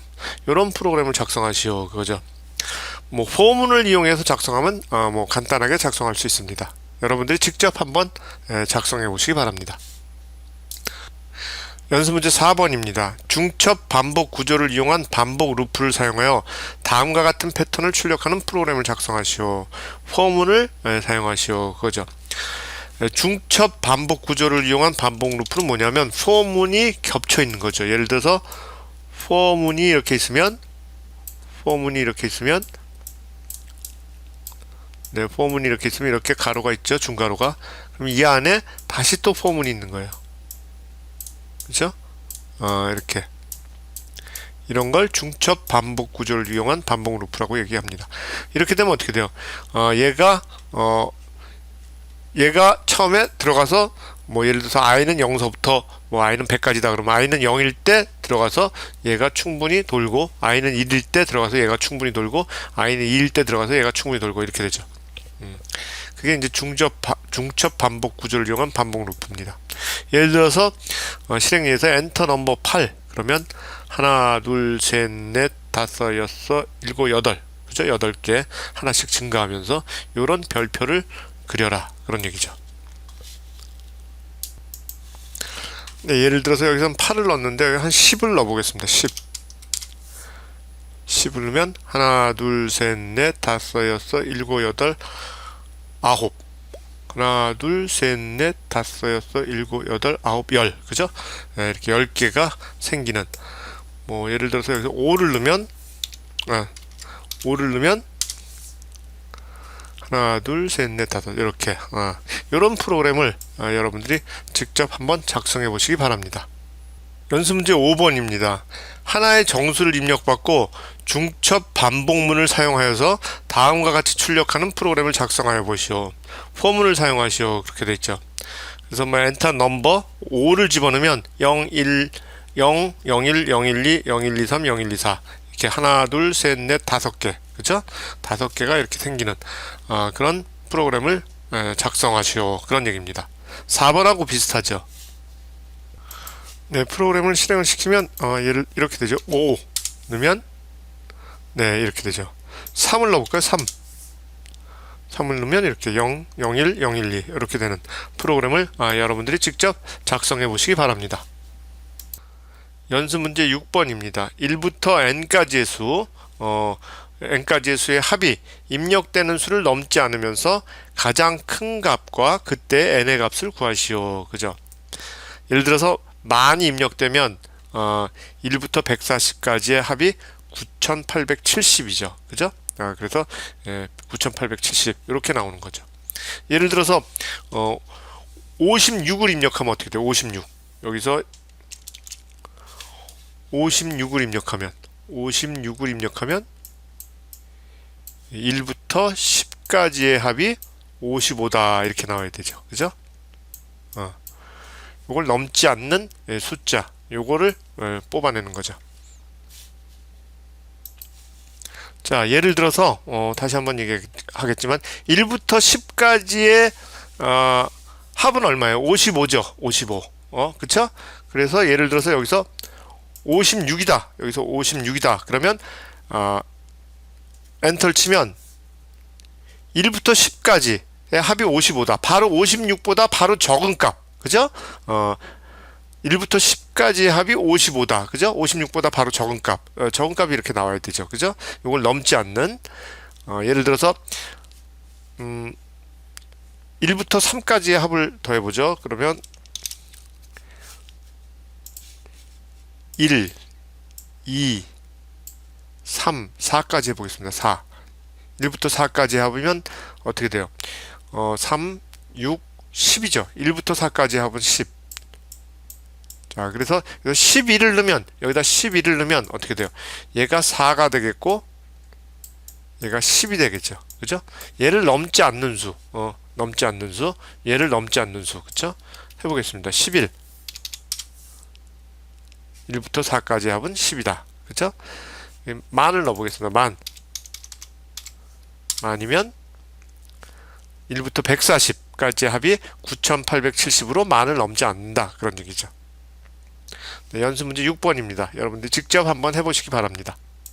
이런 프로그램을 작성하시오. 그거죠. 뭐 포문을 이용해서 작성하면 뭐 간단하게 작성할 수 있습니다. 여러분들이 직접 한번 작성해 보시기 바랍니다. 연습 문제 4번입니다. 중첩 반복 구조를 이용한 반복 루프를 사용하여 다음과 같은 패턴을 출력하는 프로그램을 작성하시오. 포문을 사용하시오. 그거죠. 중첩 반복 구조를 이용한 반복 루프는 뭐냐면 포문이 겹쳐 있는 거죠. 예를 들어서 포문이 이렇게 있으면 네, 포문이 이렇게 있으면 이렇게 가로가 있죠. 중가로가. 그럼 이 안에 다시 또 포문이 있는 거예요. 그렇죠? 이렇게 이런 걸 중첩 반복 구조를 이용한 반복 루프라고 얘기합니다. 이렇게 되면 어떻게 돼요? 얘가 처음에 들어가서 뭐 예를 들어서 i는 0서부터 뭐 i는 100까지다 그러면 i는 0일 때 들어가서 얘가 충분히 돌고, i는 1일 때 들어가서 얘가 충분히 돌고, i는 2일 때 들어가서 얘가 충분히 돌고, 이렇게 되죠. 그게 이제 중첩 반복 구조를 이용한 반복 루프입니다. 예를 들어서 실행에서 엔터 넘버 8 그러면 하나, 둘, 셋, 넷, 다섯, 여섯, 일곱, 여덟, 그죠? 8개 하나씩 증가하면서 이런 별표를 그려라, 그런 얘기죠. 네, 예를 들어서 여기서는 8을 넣었는데 여기 한 10을 넣어보겠습니다. 10을 넣으면 하나, 둘, 셋, 넷, 다섯, 여섯, 일곱, 여덟, 아홉. 하나, 둘, 셋, 넷, 다섯, 여섯, 일곱, 여덟, 아홉, 열. 그죠? 네, 이렇게 10개가 생기는. 뭐 예를 들어서 여기서 5를 넣으면 하나, 둘, 셋, 넷, 다섯, 이렇게 이런 프로그램을 여러분들이 직접 한번 작성해 보시기 바랍니다. 연습 문제 5번입니다. 하나의 정수를 입력받고 중첩 반복문을 사용하여서 다음과 같이 출력하는 프로그램을 작성하여 보시오. 포문을 사용하시오. 그렇게 돼 있죠. 그래서 뭐 엔터 넘버 5를 집어넣으면 0, 1, 0, 0, 1, 0, 1, 2, 0, 1, 2, 3, 0, 1, 2, 4 이렇게 하나, 둘, 셋, 넷, 5개. 그죠? 5개가 이렇게 생기는 그런 프로그램을 작성하시오. 그런 얘기입니다. 4번하고 비슷하죠. 네, 프로그램을 실행을 시키면 얘를 이렇게 되죠. 5 넣으면 네, 이렇게 되죠. 3을 넣어볼까요? 3을 넣으면 이렇게 0, 0, 1, 0, 1, 2 이렇게 되는 프로그램을 여러분들이 직접 작성해 보시기 바랍니다. 연습 문제 6번입니다. 1부터 n까지의 수, n까지의 수의 합이 입력되는 수를 넘지 않으면서 가장 큰 값과 그때 n의 값을 구하시오. 그죠? 예를 들어서 만이 입력되면 1부터 140까지의 합이 9870이죠. 그죠? 그래서 9870 이렇게 나오는 거죠. 예를 들어서 56을 입력하면 어떻게 돼요? 56. 여기서 56을 입력하면 1부터 10까지의 합이 55다 이렇게 나와야 되죠. 그죠? 이걸 넘지 않는 숫자 요거를 뽑아내는 거죠. 자, 예를 들어서 다시 한번 얘기하겠지만 1부터 10까지의 합은 얼마예요? 55죠. 55. 그쵸? 그래서 예를 들어서 여기서 56이다. 여기서 56이다. 그러면 엔터를 치면 1부터 10까지의 합이 55다. 바로 56보다 바로 적은 값. 그죠? 1부터 10까지의 합이 55다. 그죠? 56보다 바로 적은 값. 적은 값이 이렇게 나와야 되죠. 그죠? 이걸 넘지 않는 예를 들어서 1부터 3까지의 합을 더해보죠. 그러면 1, 2, 3, 4까지 해보겠습니다. 4. 1부터 4까지 합이면 어떻게 돼요? 3, 6, 10이죠. 1부터 4까지 합은 10. 자, 그래서 11을 넣으면, 여기다 11을 넣으면 어떻게 돼요? 얘가 4가 되겠고, 얘가 10이 되겠죠. 그죠? 얘를 넘지 않는 수, 넘지 않는 수, 얘를 넘지 않는 수, 그쵸? 해보겠습니다. 11. 1부터 4까지 합은 10이다. 그쵸? 만을 넣어보겠습니다. 만이면 1부터 140까지 합이 9870으로 만을 넘지 않는다. 그런 얘기죠. 네, 연습 문제 6번입니다. 여러분들 직접 한번 해보시기 바랍니다.